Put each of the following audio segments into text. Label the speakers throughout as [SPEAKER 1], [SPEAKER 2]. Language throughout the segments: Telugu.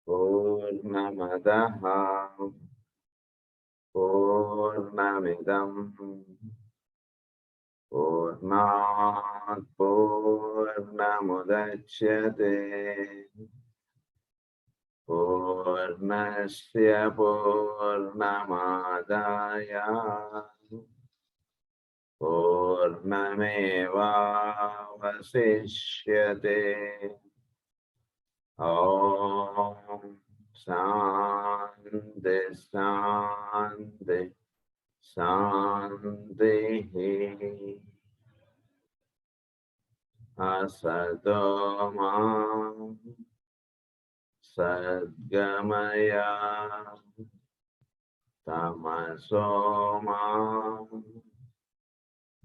[SPEAKER 1] Purnamadaha Purnamidam Purnat Purnamudachyate Purnasya Purnamadaya Purnamevavasishyate. Om Shanti Shanti Shanti. Asato Ma Sadgamaya Tamaso Ma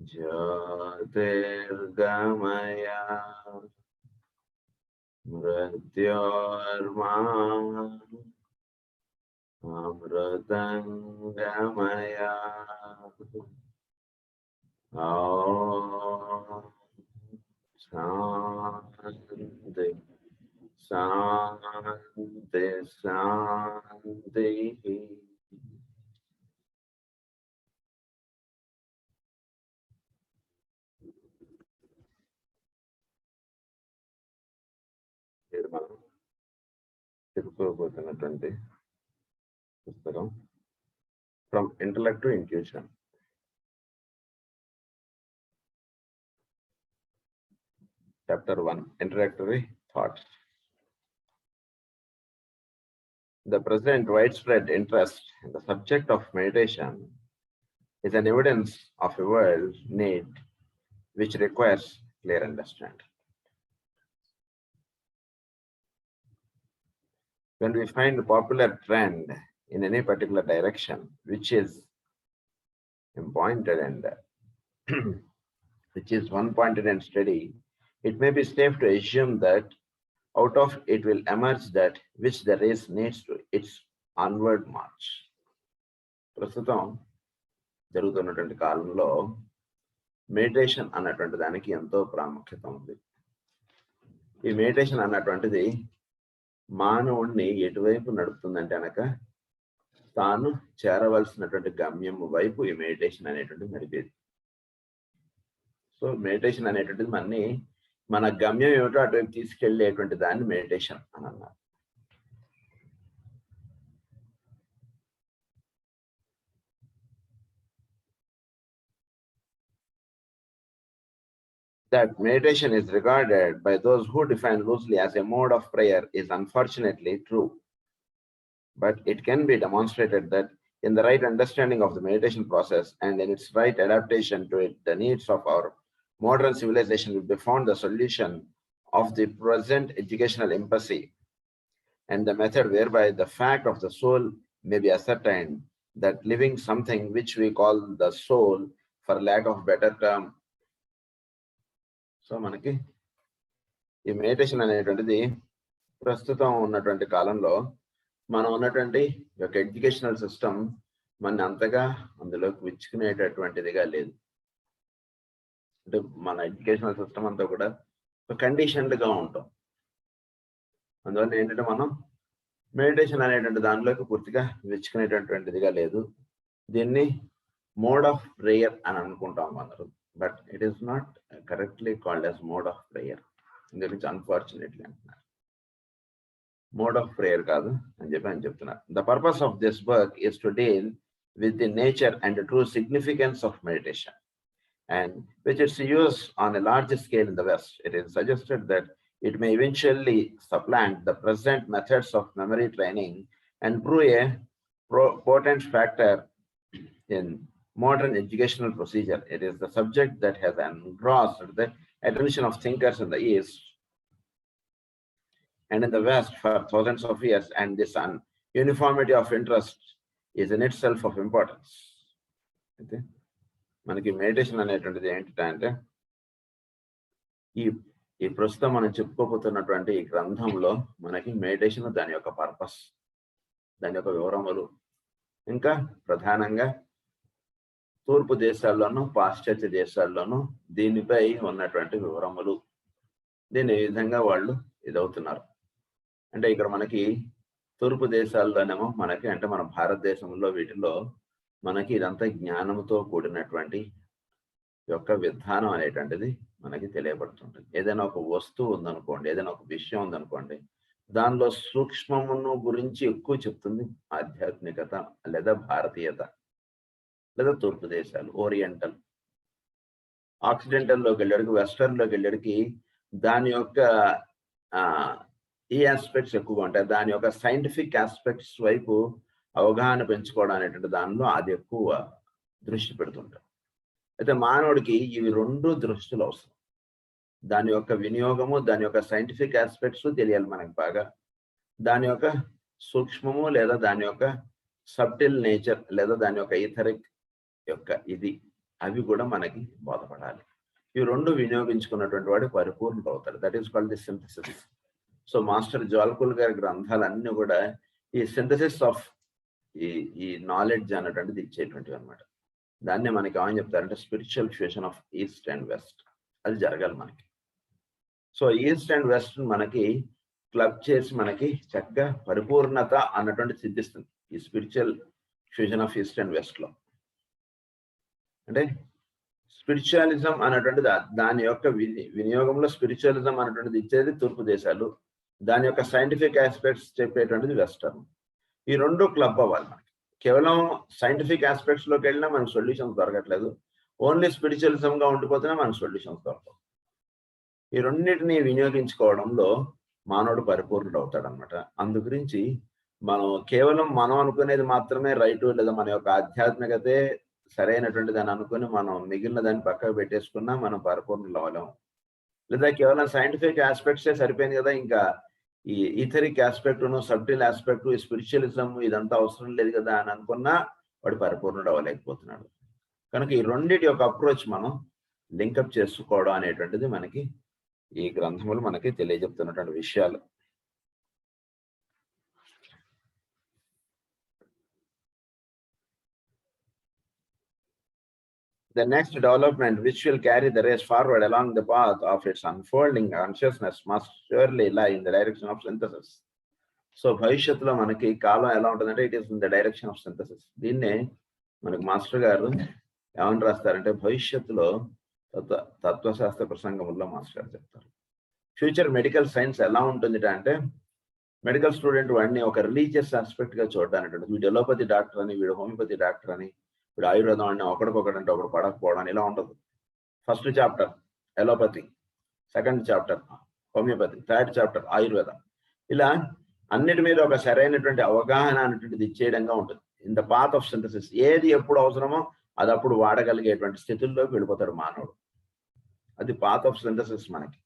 [SPEAKER 1] Jyotirgamaya Mrityorma Amritangamaya. Om Shanti Shanti Shanti. మనం చెప్పుకోబోతున్నటువంటి పుస్తకం from intellect to intuition. Chapter 1, Introductory Thoughts. The present widespread interest in the subject of meditation is an evidence of a world need which requires clear understanding. When we find a popular trend in any particular direction which is pointed and which is one-pointed and steady, it may be safe to assume that out of it will emerge that which the race needs to its onward march. ప్రస్తుతం జరుగుతున్నటువంటి కాలంలో మెడిటేషన్ అన్నటువంటి దానికి ఎంతో ప్రాముఖ్యత ఉంది. ఈ మెడిటేషన్ అన్నటువంటిది మానవుడిని ఎటువైపు నడుపుతుందంటే కనుక తాను చేరవలసినటువంటి గమ్యం వైపు ఈ మెడిటేషన్ అనేటువంటిది నడిపేది. సో మెడిటేషన్ అనేటువంటిది మన గమ్యం ఏమిటో అటువైపు తీసుకెళ్లేటువంటి దాన్ని మెడిటేషన్ అని అన్నారు. That meditation is regarded by those who define loosely as a mode of prayer is unfortunately true. But it can be demonstrated that in the right understanding of the meditation process and in its right adaptation to it, the needs of our modern civilization will be found the solution of the present educational impasse and the method whereby the fact of the soul may be ascertained, that living something which we call the soul for lack of better term. So మనకి ఈ మెడిటేషన్ అనేటువంటిది ప్రస్తుతం ఉన్నటువంటి కాలంలో మనం ఉన్నటువంటి యొక్క ఎడ్యుకేషనల్ సిస్టమ్ మన అంతగా అందులోకి విచ్చుకునేటటువంటిదిగా లేదు. అంటే మన ఎడ్యుకేషనల్ సిస్టమ్ అంతా కూడా కండిషన్డ్గా ఉంటాం. అందువల్ల ఏంటంటే మనం మెడిటేషన్ అనేటువంటి దానిలోకి పూర్తిగా విచ్చుకునేటటువంటిదిగా లేదు. దీన్ని మోడ్ ఆఫ్ ప్రేయర్ అని అనుకుంటాం అందరూ. But it is not correctly called as mode of prayer. దీని గురించి అన్ఫార్చునేట్లీ అంటున్నారు. మోడ్ ఆఫ్ ప్రేయర్ కాదు అని చెప్తున్నారు. The purpose of this work is to deal with the nature and true significance of meditation and with its use on a large scale in the West. It is suggested that it may eventually supplant the present methods of memory training and prove a potent factor in modern educational procedure. It is the subject that has engrossed the attention of thinkers in the East and in the West for thousands of years, and this uniformity of interest is in itself of importance. Okay? మనకి మెడిటేషన్ అనేటువంటిది ఏంటంటే ఈ ప్రస్తుతం మనం చెప్పుకోబోతున్నటువంటి ఈ గ్రంథంలో మనకి మెడిటేషన్, దాని యొక్క పర్పస్, దాని యొక్క వివరములు, ఇంకా ప్రధానంగా తూర్పు దేశాల్లోనూ పాశ్చాత్య దేశాల్లోనూ దీనిపై ఉన్నటువంటి వివరములు, దీని ఏ విధంగా వాళ్ళు ఇదవుతున్నారు అంటే ఇక్కడ మనకి తూర్పు దేశాల్లోనేమో మనకి అంటే మన భారతదేశంలో వీటిలో మనకి ఇదంతా జ్ఞానంతో కూడినటువంటి యొక్క విధానం అనేటువంటిది మనకి తెలియబడుతుంటుంది. ఏదైనా ఒక వస్తువు ఉందనుకోండి, ఏదైనా ఒక విషయం ఉందనుకోండి, దానిలో సూక్ష్మమును గురించి ఎక్కువ చెప్తుంది ఆధ్యాత్మికత లేదా భారతీయత లేదా తూర్పు దేశాలు, ఓరియంటల్. ఆక్సిడెంటల్లోకి వెళ్ళేటికి, వెస్టర్న్లోకి వెళ్ళేటికి దాని యొక్క ఈ ఆస్పెక్ట్స్ ఎక్కువగా ఉంటాయి. దాని యొక్క సైంటిఫిక్ ఆస్పెక్ట్స్ వైపు అవగాహన పెంచుకోవడం అనేటువంటి దానిలో అది ఎక్కువ దృష్టి పెడుతుంటారు. అయితే మానవుడికి ఇవి రెండు దృష్టిలో అవసరం. దాని యొక్క వినియోగము, దాని యొక్క సైంటిఫిక్ ఆస్పెక్ట్స్ తెలియాలి మనకి బాగా. దాని యొక్క సూక్ష్మము లేదా దాని యొక్క సబ్టిల్ నేచర్ లేదా దాని యొక్క ఈథరిక్ యొక్క ఇది అవి కూడా మనకి బోధపడాలి. ఈ రెండు వినియోగించుకున్నటువంటి వాడు పరిపూర్ణుడు అవుతాడు. That is called the synthesis. So master Djwhal Khul గారి గ్రంథాలన్నీ కూడా ఈ సింథసిస్ ఆఫ్ ఈ నాలెడ్జ్ అన్నటువంటిది ఇచ్చేటువంటివి అనమాట. దాన్నే మనకి ఏమని చెప్తారంటే spiritual fusion of east and west. అది జరగాలి మనకి. సో ఈస్ట్ అండ్ వెస్ట్ మనకి క్లబ్ చేసి మనకి చక్కగా పరిపూర్ణత అన్నటువంటి సిద్ధిస్తుంది ఈ spiritual fusion of east and west లో. అంటే స్పిరిచువలిజం అన్నటువంటిది దాని యొక్క వినియోగంలో స్పిరిచువలిజం అన్నటువంటిది ఇచ్చేది తూర్పు దేశాలు, దాని యొక్క సైంటిఫిక్ ఆస్పెక్ట్స్ చెప్పేటువంటిది వెస్టర్న్. ఈ రెండు క్లబ్ అవ్వాలి మనకి. కేవలం సైంటిఫిక్ ఆస్పెక్ట్స్ లోకి వెళ్ళినా మనకు సొల్యూషన్స్ దొరకట్లేదు, ఓన్లీ స్పిరిచువలిజం గా ఉండిపోతేనే మనకు సొల్యూషన్స్ దొరకవు. ఈ రెండింటిని వినియోగించుకోవడంలో మానవుడు పరిపూర్ణుడు అవుతాడు అనమాట. అందు గురించి మనం అనుకునేది మాత్రమే రైటు, లేదా మన యొక్క ఆధ్యాత్మికతే సరైనటువంటిది అని అనుకుని మనం మిగిలిన దాన్ని పక్కకు పెట్టేసుకున్నా మనం పరిపూర్ణులు అవ్వలేము. లేదా కేవలం సైంటిఫిక్ ఆస్పెక్ట్సే సరిపోయింది కదా, ఇంకా ఈ ఈథరిక్ ఆస్పెక్ట్, సబ్టిల్ ఆస్పెక్ట్, ఈ స్పిరిచువలిజం ఇదంతా అవసరం లేదు కదా అని అనుకున్నా వాడు పరిపూర్ణుడు అవ్వలేకపోతున్నాడు. కనుక ఈ రెండింటి యొక్క అప్రోచ్ మనం లింకప్ చేసుకోవడం అనేటువంటిది మనకి ఈ గ్రంథములు మనకి తెలియజెప్తున్నటువంటి విషయాలు. The next development which will carry the race forward along the path of its unfolding consciousness must surely lie in the direction of synthesis. So భవిష్యత్తులో మనకి కాలం ఎలా ఉంటుందంటే it is in the direction of synthesis. దీన్నే మనకి మాస్టర్ గారు ఏమని రాస్తారంటే భవిష్యత్తులో తత్వశాస్త్ర ప్రసంగంలో మాస్టర్ గారు చెప్తారు ఫ్యూచర్ మెడికల్ సైన్స్ ఎలా ఉంటుంది అంటే మెడికల్ స్టూడెంట్ వాడిని ఒక రిలీజియస్ ఆస్పెక్ట్ గా చూడడానికి, వీడు ఎలోపతి డాక్టర్ అని, వీడు హోమియోపతి డాక్టర్ అని, ఇప్పుడు ఆయుర్వేదం అని ఒకడికొకడంటే ఒకడు పడకపోవడం ఇలా ఉంటుంది. First chapter allopathy, second chapter homeopathy, third chapter ఆయుర్వేదం, ఇలా అన్నిటి మీద ఒక సరైనటువంటి అవగాహన అనేటువంటిది ఇచ్చేయడంగా ఉంటుంది. In the path of synthesis ఏది ఎప్పుడు అవసరమో అది అప్పుడు వాడగలిగేటువంటి స్థితుల్లోకి వెళ్ళిపోతాడు మానవుడు. అది పాత్ ఆఫ్ సింథసిస్ మనకి.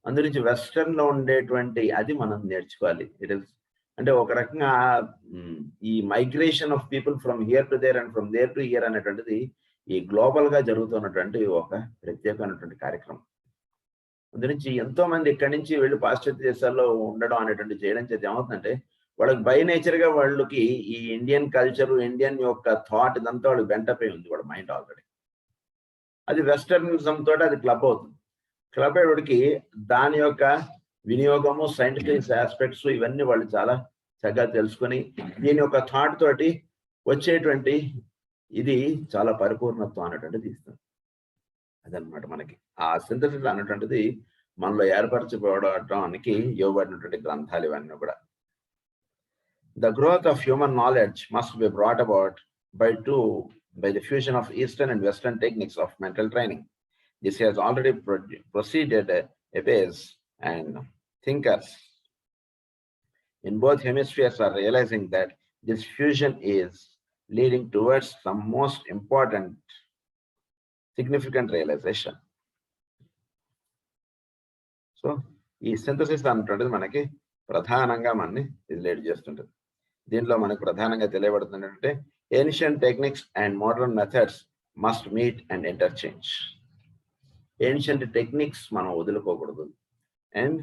[SPEAKER 1] అందురించి వెస్టర్న్ లో ఉండేటువంటి అది మనం నేర్చుకోవాలి. ఇట్ ఇస్ అంటే ఒక రకంగా ఈ migration of people from here to there and from there to here అనేటువంటిది ఈ గ్లోబల్ గా జరుగుతున్నటువంటి ఒక ప్రత్యేకమైనటువంటి కార్యక్రమం. అందునుంచి ఎంతో మంది ఇక్కడి నుంచి వెళ్ళి పాశ్చాత్య దేశాల్లో ఉండడం అనేటువంటి చేయడం చేత ఏమవుతుందంటే వాళ్ళకి బై నేచర్ గా వాళ్ళకి ఈ ఇండియన్ కల్చర్, ఇండియన్ యొక్క థాట్ ఇదంతా వాళ్ళకి వెంటపై ఉంది వాళ్ళ మైండ్ ఆల్రెడీ. అది వెస్టర్నిజం తోటి అది క్లబ్ అవుతుంది. క్లబ్ అయ్యేవాడికి దాని యొక్క వినియోగము, సైంటిఫిక్ ఆస్పెక్ట్స్ ఇవన్నీ వాళ్ళు చాలా చక్కగా తెలుసుకొని దీని యొక్క థాట్ తోటి వచ్చేటువంటి ఇది చాలా పరిపూర్ణత్వం అనేటువంటిది ఇస్తుంది. అదనమాట మనకి ఆ సింథసిస్ అనేటువంటిది మనలో ఏర్పరచబడటానికి ఇవ్వబడినటువంటి గ్రంథాలు ఇవన్నీ కూడా. The growth of human knowledge must be brought about by the fusion of Eastern and Western techniques of mental training. This has already proceeded apace, and thinkers in both hemispheres are realizing that this fusion is leading towards some most important, significant realization. So, ఈ సింథసిస్ అనేటువంటిది మనకి ప్రధానంగా మనని రిలేట్ చేస్తుంటుంది. దీనిలో మనకు ప్రధానంగా తెలియబడుతుందంటే ancient techniques and modern methods must meet and interchange. Ancient techniques మనం వదులుకోకూడదు, అండ్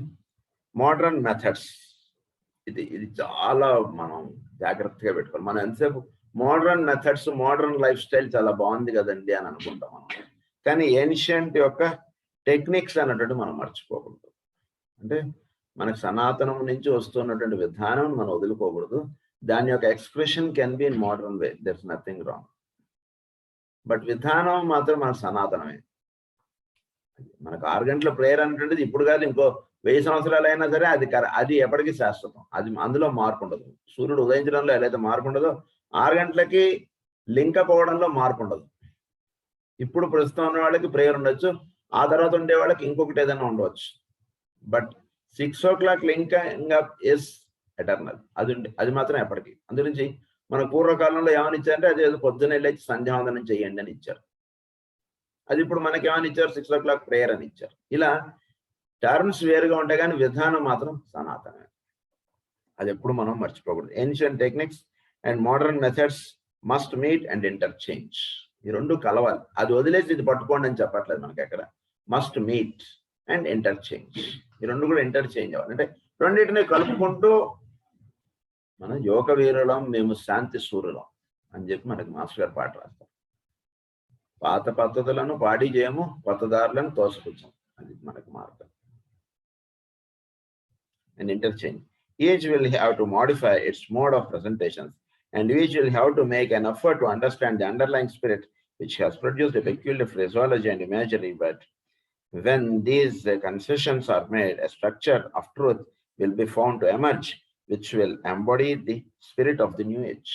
[SPEAKER 1] మోడర్న్ మెథడ్స్ ఇది చాలా మనం జాగ్రత్తగా పెట్టుకోవాలి. మనం ఎంతసేపు modern methods, modern life style చాలా బాగుంది కదండి అని అనుకుంటాం మనం. కానీ ఏన్షియంట్ యొక్క టెక్నిక్స్ అన్నటువంటి మనం మర్చిపోకూడదు. అంటే మనకు సనాతనం నుంచి వస్తున్నటువంటి విధానం మనం వదులుకోకూడదు. దాని యొక్క expression can be in modern way, there is nothing wrong. But విధానం మాత్రం మన సనాతనమే. మనకు 6 గంటల ప్రేయర్ అనేటువంటిది ఇప్పుడు కాదు, ఇంకో 1000 సంవత్సరాలు అయినా సరే అది ఎప్పటికీ శాశ్వతం. అది అందులో మార్పు ఉండదు. సూర్యుడు ఉదయించడంలో ఏదైతే మార్పు ఉండదో 6 గంటలకి లింకప్ అవ్వడంలో మార్పు ఉండదు. ఇప్పుడు ప్రస్తుతం ఉన్న వాళ్ళకి ప్రేయర్ ఉండొచ్చు, ఆ తర్వాత ఉండే వాళ్ళకి ఇంకొకటి ఏదైనా ఉండవచ్చు. But 6 o'clock linking up is eternal. అది మాత్రం ఎప్పటికీ. అందుగురించి మన పూర్వకాలంలో ఏమని ఇచ్చారంటే అది ఏదో పొద్దున్నే లేచి సంధ్యావందనం చేయండి అని ఇచ్చారు. అది ఇప్పుడు మనకి ఏమని ఇచ్చారు, 6 o'clock ప్రేయర్ అని ఇచ్చారు. ఇలా టర్మ్స్ వేరుగా ఉంటాయి కానీ విధానం మాత్రం సనాతనమే. అది ఎప్పుడు మనం మర్చిపోకూడదు. Ancient techniques and modern methods must meet and interchange. ఈ రెండు కలవాలి. అది వదిలేసి ఇది పట్టుకోండి అని చెప్పట్లేదు మనకి ఎక్కడ. Must meet and interchange. ఈ రెండు కూడా ఇంటర్చేంజ్ అవ్వాలి. అంటే రెండింటిని కలుపుకుంటూ మనం యోగ వీరులం, మేము శాంతి సూర్యులం అని చెప్పి మనకి మాస్టర్ గారు పాట రాస్తారు. పాత పద్ధతులను పాడి చేయము, కొత్త దారులను తోసిపుచ్చాం. అది మనకు మార్గం. And interchange. Each will have to modify its mode of presentations, and each will have to make an effort to understand the underlying spirit which has produced a peculiar phraseology and imagery. But when these concessions are made, a structure of truth will be found to emerge, which will embody the spirit of the new age.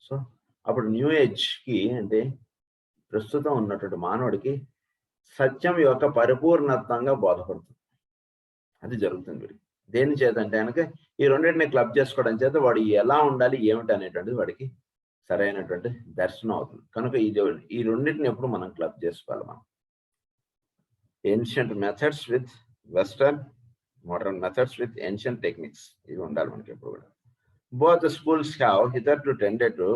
[SPEAKER 1] So, అప్పుడు న్యూ ఏజ్కి అంటే ప్రస్తుతం ఉన్నటువంటి మానవుడికి సత్యం యొక్క పరిపూర్ణత్వంగా బోధపడుతుంది. అది జరుగుతుంది వీడికి. దేని చేత అంటే కనుక ఈ రెండింటిని క్లబ్ చేసుకోవడం చేత వాడు ఎలా ఉండాలి ఏమిటి అనేటువంటిది వాడికి సరైనటువంటి దర్శనం అవుతుంది. కనుక ఈ రెండింటిని ఎప్పుడు మనం క్లబ్ చేసుకోవాలి. మనం ancient methods with western, modern methods with ancient techniques, ఇవి ఉండాలి మనకి ఎప్పుడు కూడా. Both schools have hitherto tended to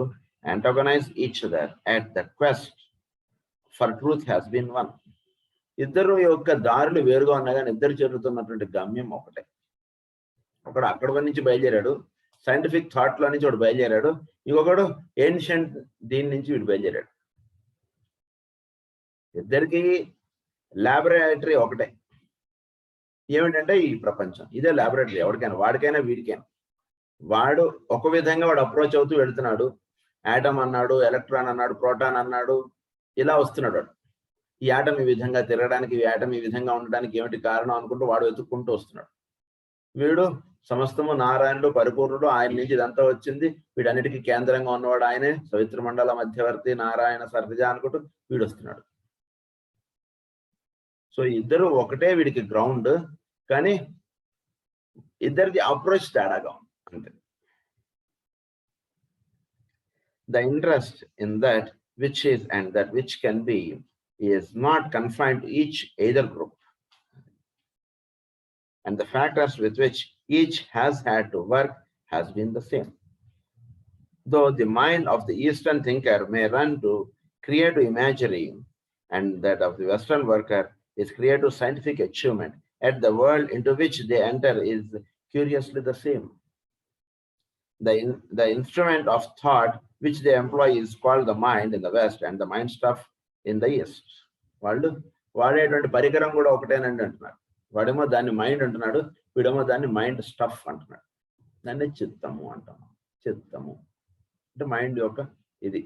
[SPEAKER 1] antagonize each other, at the quest for truth has been one. ఇద్దరు యొక్క దారులు వేరుగా ఉన్నాయి కానీ ఇద్దరు చేరుతున్నటువంటి గమ్యం ఒకటే. ఒకడు అక్కడ నుంచి బయలుదేరాడు, సైంటిఫిక్ థాట్ లో నుంచి వాడు బయలుదేరాడు, ఇంకొకడు ఏన్షియంట్ దీని నుంచి వీడు బయలుదేరాడు. ఇద్దరికి ల్యాబొరేటరీ ఒకటే. ఏమిటంటే ఈ ప్రపంచం ఇదే ల్యాబొరేటరీ. ఎవరికైనా, వాడికైనా వీడికైనా. వాడు ఒక విధంగా వాడు అప్రోచ్ అవుతూ వెళుతున్నాడు. యాటమ్ అన్నాడు, ఎలక్ట్రాన్ అన్నాడు, ప్రోటాన్ అన్నాడు, ఇలా వస్తున్నాడు వాడు. ఈ యాటమ్ ఈ విధంగా తిరగడానికి, ఈ యాటమ్ ఈ విధంగా ఉండడానికి ఏమిటి కారణం అనుకుంటూ వాడు వెతుక్కుంటూ వస్తున్నాడు. వీడు సమస్తము నారాయణుడు, పరిపూర్ణుడు, ఆయన నుంచి ఇదంతా వచ్చింది, వీడన్నిటికీ కేంద్రంగా ఉన్నవాడు ఆయనే, సవిత్ర మండల మధ్యవర్తి నారాయణ సర్జ అనుకుంటూ వీడు వస్తున్నాడు. సో ఇద్దరు ఒకటే వీడికి గ్రౌండ్, కానీ ఇద్దరిది అప్రోచ్ తేడాగా ఉంది అంతే. The interest in that which is and that which can be is not confined to either group, and the factors with which each has had to work has been the same. Though the mind of the Eastern thinker may run to creative imagery and that of the Western worker is creative scientific achievement, yet the world into which they enter is curiously the same. The instrument of thought which they employ is called the mind in the West and the mind stuff in the East. వాళ్ళు వాడేటువంటి పరికరం కూడా ఒకటేనండి అంటున్నారు. వాడేమో దాన్ని మైండ్ అంటున్నాడు, వీడేమో దాన్ని మైండ్ స్టఫ్ అంటున్నాడు. దాన్ని చిత్తము అంటాము. చిత్తము అంటే మైండ్ యొక్క ఇది.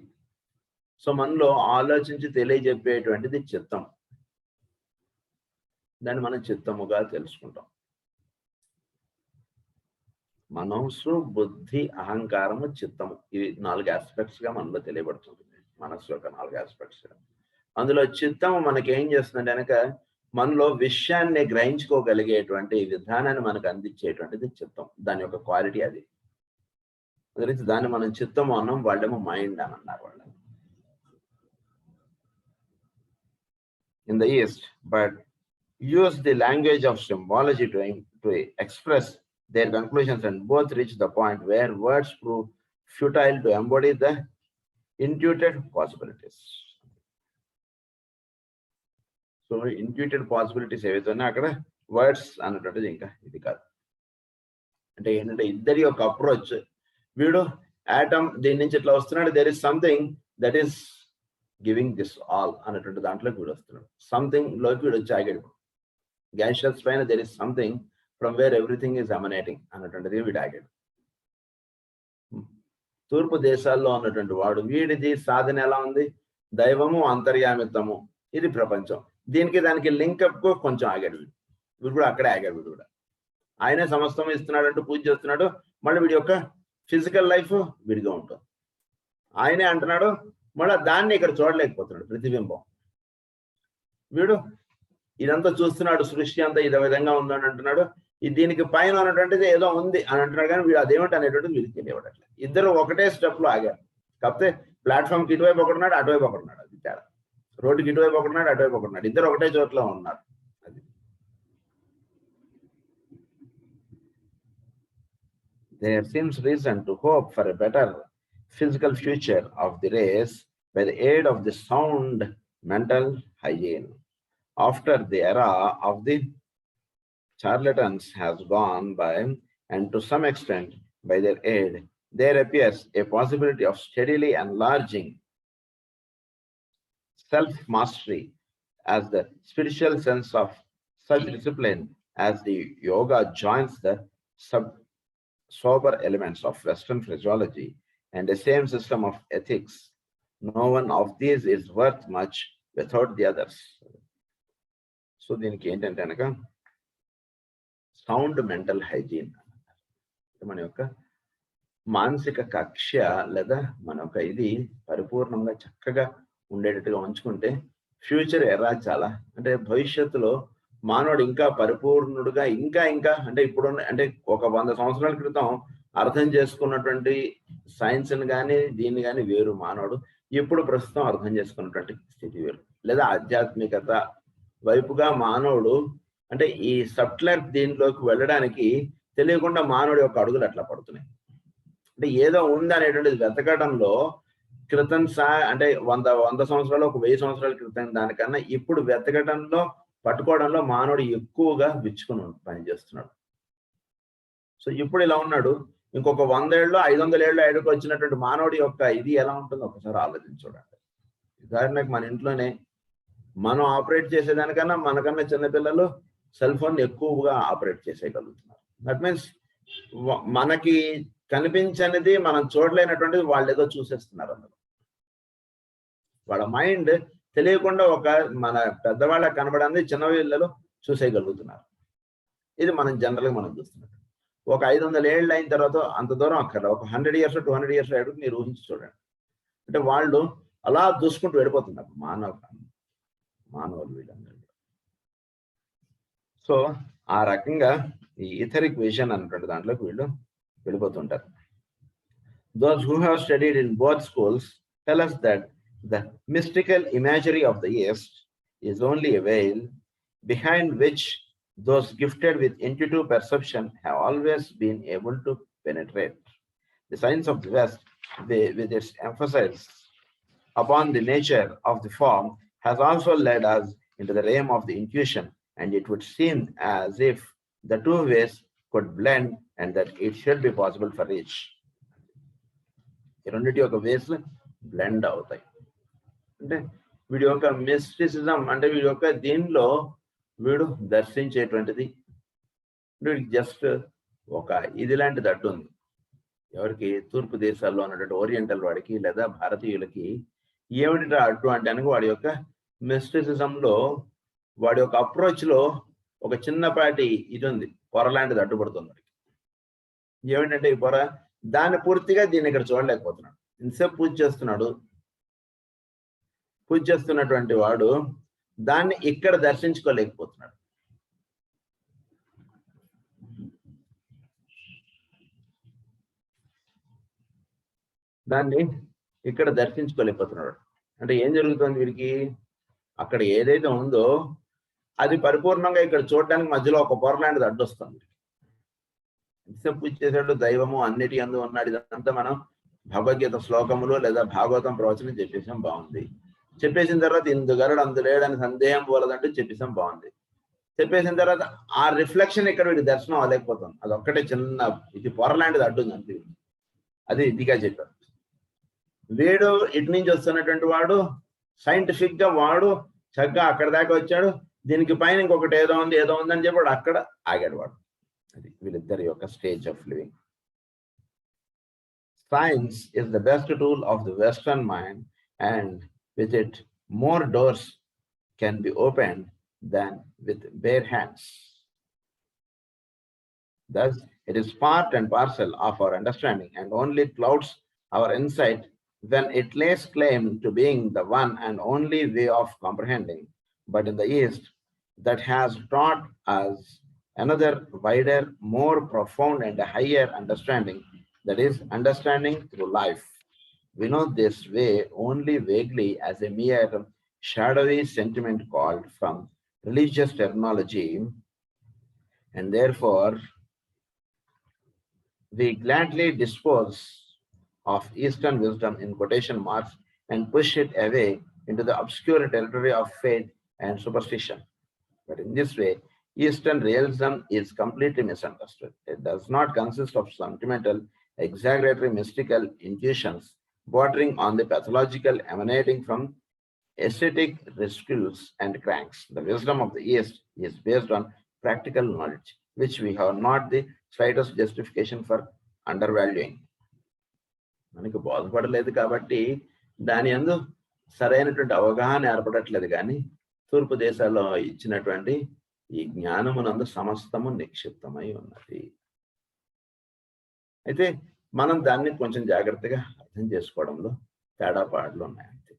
[SPEAKER 1] సో మనలో ఆలోచించి తెలియజెప్పేటువంటిది చిత్తం. దాన్ని మనం చిత్తముగా తెలుసుకుంటాం. మనస్సు, బుద్ధి, అహంకారము, చిత్తము, ఇవి 4 ఆస్పెక్ట్స్ గా మనలో తెలియబడుతుంది. మనస్సు యొక్క 4 ఆస్పెక్ట్స్. అందులో చిత్తము మనకి ఏం చేస్తుందంటే కనుక మనలో విషయాన్ని గ్రహించుకోగలిగేటువంటి విధానాన్ని మనకు అందించేటువంటిది చిత్తం. దాని యొక్క క్వాలిటీ అది. దాన్ని మనం చిత్తము అన్నాం, వాళ్ళేమో మైండ్ అని అన్నారు వాళ్ళు. In the East, but use the language of symbology to express their conclusions, and both reach the point where words prove futile to embody the intuited possibilities. So intuited possibilities ఏవైతే ఉన్నాయో అక్కడ వర్డ్స్ అన్నటువంటిది ఇంకా ఇది కాదు. అంటే ఏంటంటే ఇద్దరి యొక్క అప్రోచ్, వీడు యాటమ్ దీని నుంచి ఇట్లా వస్తున్నాడు, there is something that is giving this all అన్నటువంటి దాంట్లోకి వీడు వస్తున్నాడు. సంథింగ్ లోకి వీడు వచ్చి ఆగాడు. గ్యాషియస్ పైన there is something from where everything is emanating అన్నటువంటిది వీడు ఆగాడు. తూర్పు దేశాల్లో ఉన్నటువంటి వాడు వీడిది సాధన ఎలా ఉంది? దైవము, అంతర్యామిత్వము, ఇది ప్రపంచం. దీనికి దానికి లింకప్ కు కొంచెం ఆగాడు వీడు. వీడు కూడా అక్కడే ఆగాడు. వీడు కూడా ఆయనే సమస్తం ఇస్తున్నాడు అంటూ పూజ చేస్తున్నాడు. మళ్ళీ వీడి యొక్క ఫిజికల్ లైఫ్ విడిగా ఉంటుంది. ఆయనే అంటున్నాడు, మళ్ళీ దాన్ని ఇక్కడ చూడలేకపోతున్నాడు ప్రతిబింబం. వీడు ఇదంతా చూస్తున్నాడు, సృష్టి అంతా ఇదే విధంగా ఉందని అంటున్నాడు. దీనికి పైన ఉన్నటువంటిది ఏదో ఉంది అని అంటున్నాడు, కానీ వీడు అదేమిటి అనేటువంటిది వీడికి తెలియవట్లేదు. ఇద్దరు ఒకటే స్టెప్ లో ఆగారు. కాకపోతే ప్లాట్ఫామ్కి ఇటువైపు ఒకడున్నాడు, అటువైపు ఒకడున్నాడు. అది తేడా. రోడ్డుకి ఇటువైపు ఒకడున్నాడు, అటువైపు ఒకడున్నాడు. ఇద్దరు ఒకటే చోట్ల ఉన్నారు. అది there seems reason to hope for a better physical future of the race by the aid of the sound mental hygiene. After the era of the charlatans has gone by, and to some extent by their aid, there appears a possibility of steadily enlarging self-mastery as the spiritual sense of self-discipline as the yoga joins the sober elements of Western physiology and the same system of ethics. No one of these is worth much without the others. So దీనికి ఏంటంటే కనుక సౌండ్ మెంటల్ హైజీన్, మన యొక్క మానసిక కక్ష లేదా మన యొక్క ఇది పరిపూర్ణంగా చక్కగా ఉండేటట్టుగా ఉంచుకుంటే ఫ్యూచర్ ఎరా చాలా అంటే భవిష్యత్తులో మానవుడు ఇంకా పరిపూర్ణుడుగా ఇంకా ఇంకా అంటే ఇప్పుడు అంటే ఒక 100 సంవత్సరాల క్రితం అర్థం చేసుకున్నటువంటి సైన్స్ని కానీ దీన్ని కానీ వేరు మానవుడు ఇప్పుడు ప్రస్తుతం అర్థం చేసుకున్నటువంటి స్థితి వేరు. లేదా ఆధ్యాత్మికత వైపుగా మానవుడు అంటే ఈ సబ్ట్లర్ దీంట్లోకి వెళ్ళడానికి తెలియకుండా మానవుడి యొక్క అడుగులు అట్లా పడుతున్నాయి. అంటే ఏదో ఉంది అనేటువంటిది వెతకడంలో క్రితం అంటే 100 సంవత్సరాలు, ఒక 1000 సంవత్సరాల క్రితం దానికన్నా ఇప్పుడు వెతకడంలో పట్టుకోవడంలో మానవుడు ఎక్కువగా విచ్చుకుని పనిచేస్తున్నాడు. సో ఇప్పుడు ఇలా ఉన్నాడు, ఇంకొక 100 ఏళ్ళు 500 ఏళ్ళు ఏడుకు వచ్చినటువంటి మానవుడి యొక్క ఇది ఎలా ఉంటుందో ఒకసారి ఆలోచించూడండి. ఉదాహరణకు మన ఇంట్లోనే మనం ఆపరేట్ చేసేదానికన్నా మనకన్నా చిన్నపిల్లలు సెల్ ఫోన్ ఎక్కువగా ఆపరేట్ చేసేయగలుగుతున్నారు. దట్ మీన్స్ మనకి కనిపించనిది, మనం చూడలేనటువంటిది వాళ్ళు ఏదో చూసేస్తున్నారు. అందులో వాళ్ళ మైండ్ తెలియకుండా ఒక మన పెద్దవాళ్ళకి కనబడింది చిన్న పిల్లలు చూసేయగలుగుతున్నారు. ఇది మనం జనరల్గా మనం చూస్తున్నాం. ఒక 500 ఏళ్ళు అయిన తర్వాత అంత దూరం అక్కడ ఒక 100 years 200 years అడుగు మీరు ఊహించి చూడండి. అంటే వాళ్ళు అలా దూసుకుంటూ వెళ్ళిపోతున్నారు మానవులు వీళ్ళందరూ. సో ఆ రకంగా ఈ ఇథరిక్ విజన్ అన్నటువంటి దాంట్లోకి వీళ్ళు వెళ్ళిపోతుంటారు. Those who have studied in both schools tell us that the mystical imagery of the East is only a veil behind which those gifted with intuitive perception have always been able to penetrate. The science of the West, with its emphasis upon the nature of the form, has also led us into the realm of the intuition, and it would seem as if the two ways could blend and that it should be possible for each. ఈ రెండింటి యొక్క వేస్ బ్లెండ్ అవుతాయి. అంటే వీడి యొక్క మిస్టిసిజం అంటే వీడి యొక్క దీనిలో వీడు దర్శించేటువంటిది వీడికి జస్ట్ ఒక ఇది లాంటిది అడ్డు ఉంది. ఎవరికి? తూర్పు దేశాల్లో ఉన్నటువంటి ఓరియంటల్ వాడికి లేదా భారతీయులకి ఏమిటి అడ్డు అంటే అనగా వాడి యొక్క మిస్టిసిజంలో వాడి యొక్క అప్రోచ్లో ఒక చిన్నపాటి ఇది ఉంది, పొర లాంటిది అడ్డుపడుతుంది వాడికి. ఏమిటంటే ఈ పొర, దాన్ని పూర్తిగా దీన్ని ఇక్కడ చూడలేకపోతున్నాడు. ఇంతసేపు పూజ చేస్తున్నటువంటి వాడు దాన్ని ఇక్కడ దర్శించుకోలేకపోతున్నాడు. దాన్ని ఇక్కడ దర్శించుకోలేకపోతున్నాడు. అంటే ఏం జరుగుతుంది వీరికి? అక్కడ ఏదైతే ఉందో అది పరిపూర్ణంగా ఇక్కడ చూడడానికి మధ్యలో ఒక పొర లాంటిది అడ్డొస్తుంది. ఎంతసేపు పూజ చేశాడు, దైవము అన్నిటి అందు ఉన్నాడు, ఇదంతా మనం భగవద్గీత శ్లోకములు లేదా భాగవతం ప్రవచనం చెప్పేసాం, బాగుంది. చెప్పేసిన తర్వాత ఇందుగలడు అందులేడని సందేహం పోలేదంటూ చెప్పేసాం, బాగుంది. చెప్పేసిన తర్వాత ఆ రిఫ్లెక్షన్ ఇక్కడ వీడికి దర్శనం అవ్వలేకపోతుంది. అది ఒక్కటే చిన్న ఇది పొర లాంటిది అడ్డుంది అంతే. అది ఇదిగా చెప్పారు. వీడు ఇటు నుంచి వస్తున్నటువంటి వాడు సైంటిఫిక్గా వాడు చక్కగా అక్కడ దాకా వచ్చాడు, దీనికి పైన ఇంకొకటి ఏదో ఉందని చెప్పాడు, అక్కడ ఆగాడు వాడు. అది వీళ్ళిద్దరి యొక్క stage of living. Science is the best tool of the Western mind, and with it, more doors can be opened than with bare hands. Thus, it is part and parcel of our understanding and only clouds our insight when it lays claim to being the one and only way of comprehending. But in the East, that has taught us another wider, more profound and higher understanding, that is, understanding through life. We know this way only vaguely as a mere shadowy sentiment called from religious terminology, and therefore we gladly dispose of Eastern wisdom in quotation marks and push it away into the obscure territory of faith and superstition. But in this way, Eastern realism is completely misunderstood. It does not consist of sentimental, exaggeratory, mystical intuitions bordering on the pathological emanating from aesthetic ridicules and cranks. The wisdom of the East is based on practical knowledge, which we have not the slightest justification for undervaluing. మనకి బోధపడలేదు కాబట్టి దాని యందు సరైనటువంటి అవగాహన ఏర్పడట్లేదు, కానీ తూర్పు దేశాల్లో ఇచ్చినటువంటి ఈ జ్ఞానమునందు సమస్తము నిక్షిప్తమై ఉన్నది. అయితే మనం దాన్ని కొంచెం జాగ్రత్తగా అర్థం చేసుకోవడంలో తేడాపాట్లు ఉన్నాయంతే.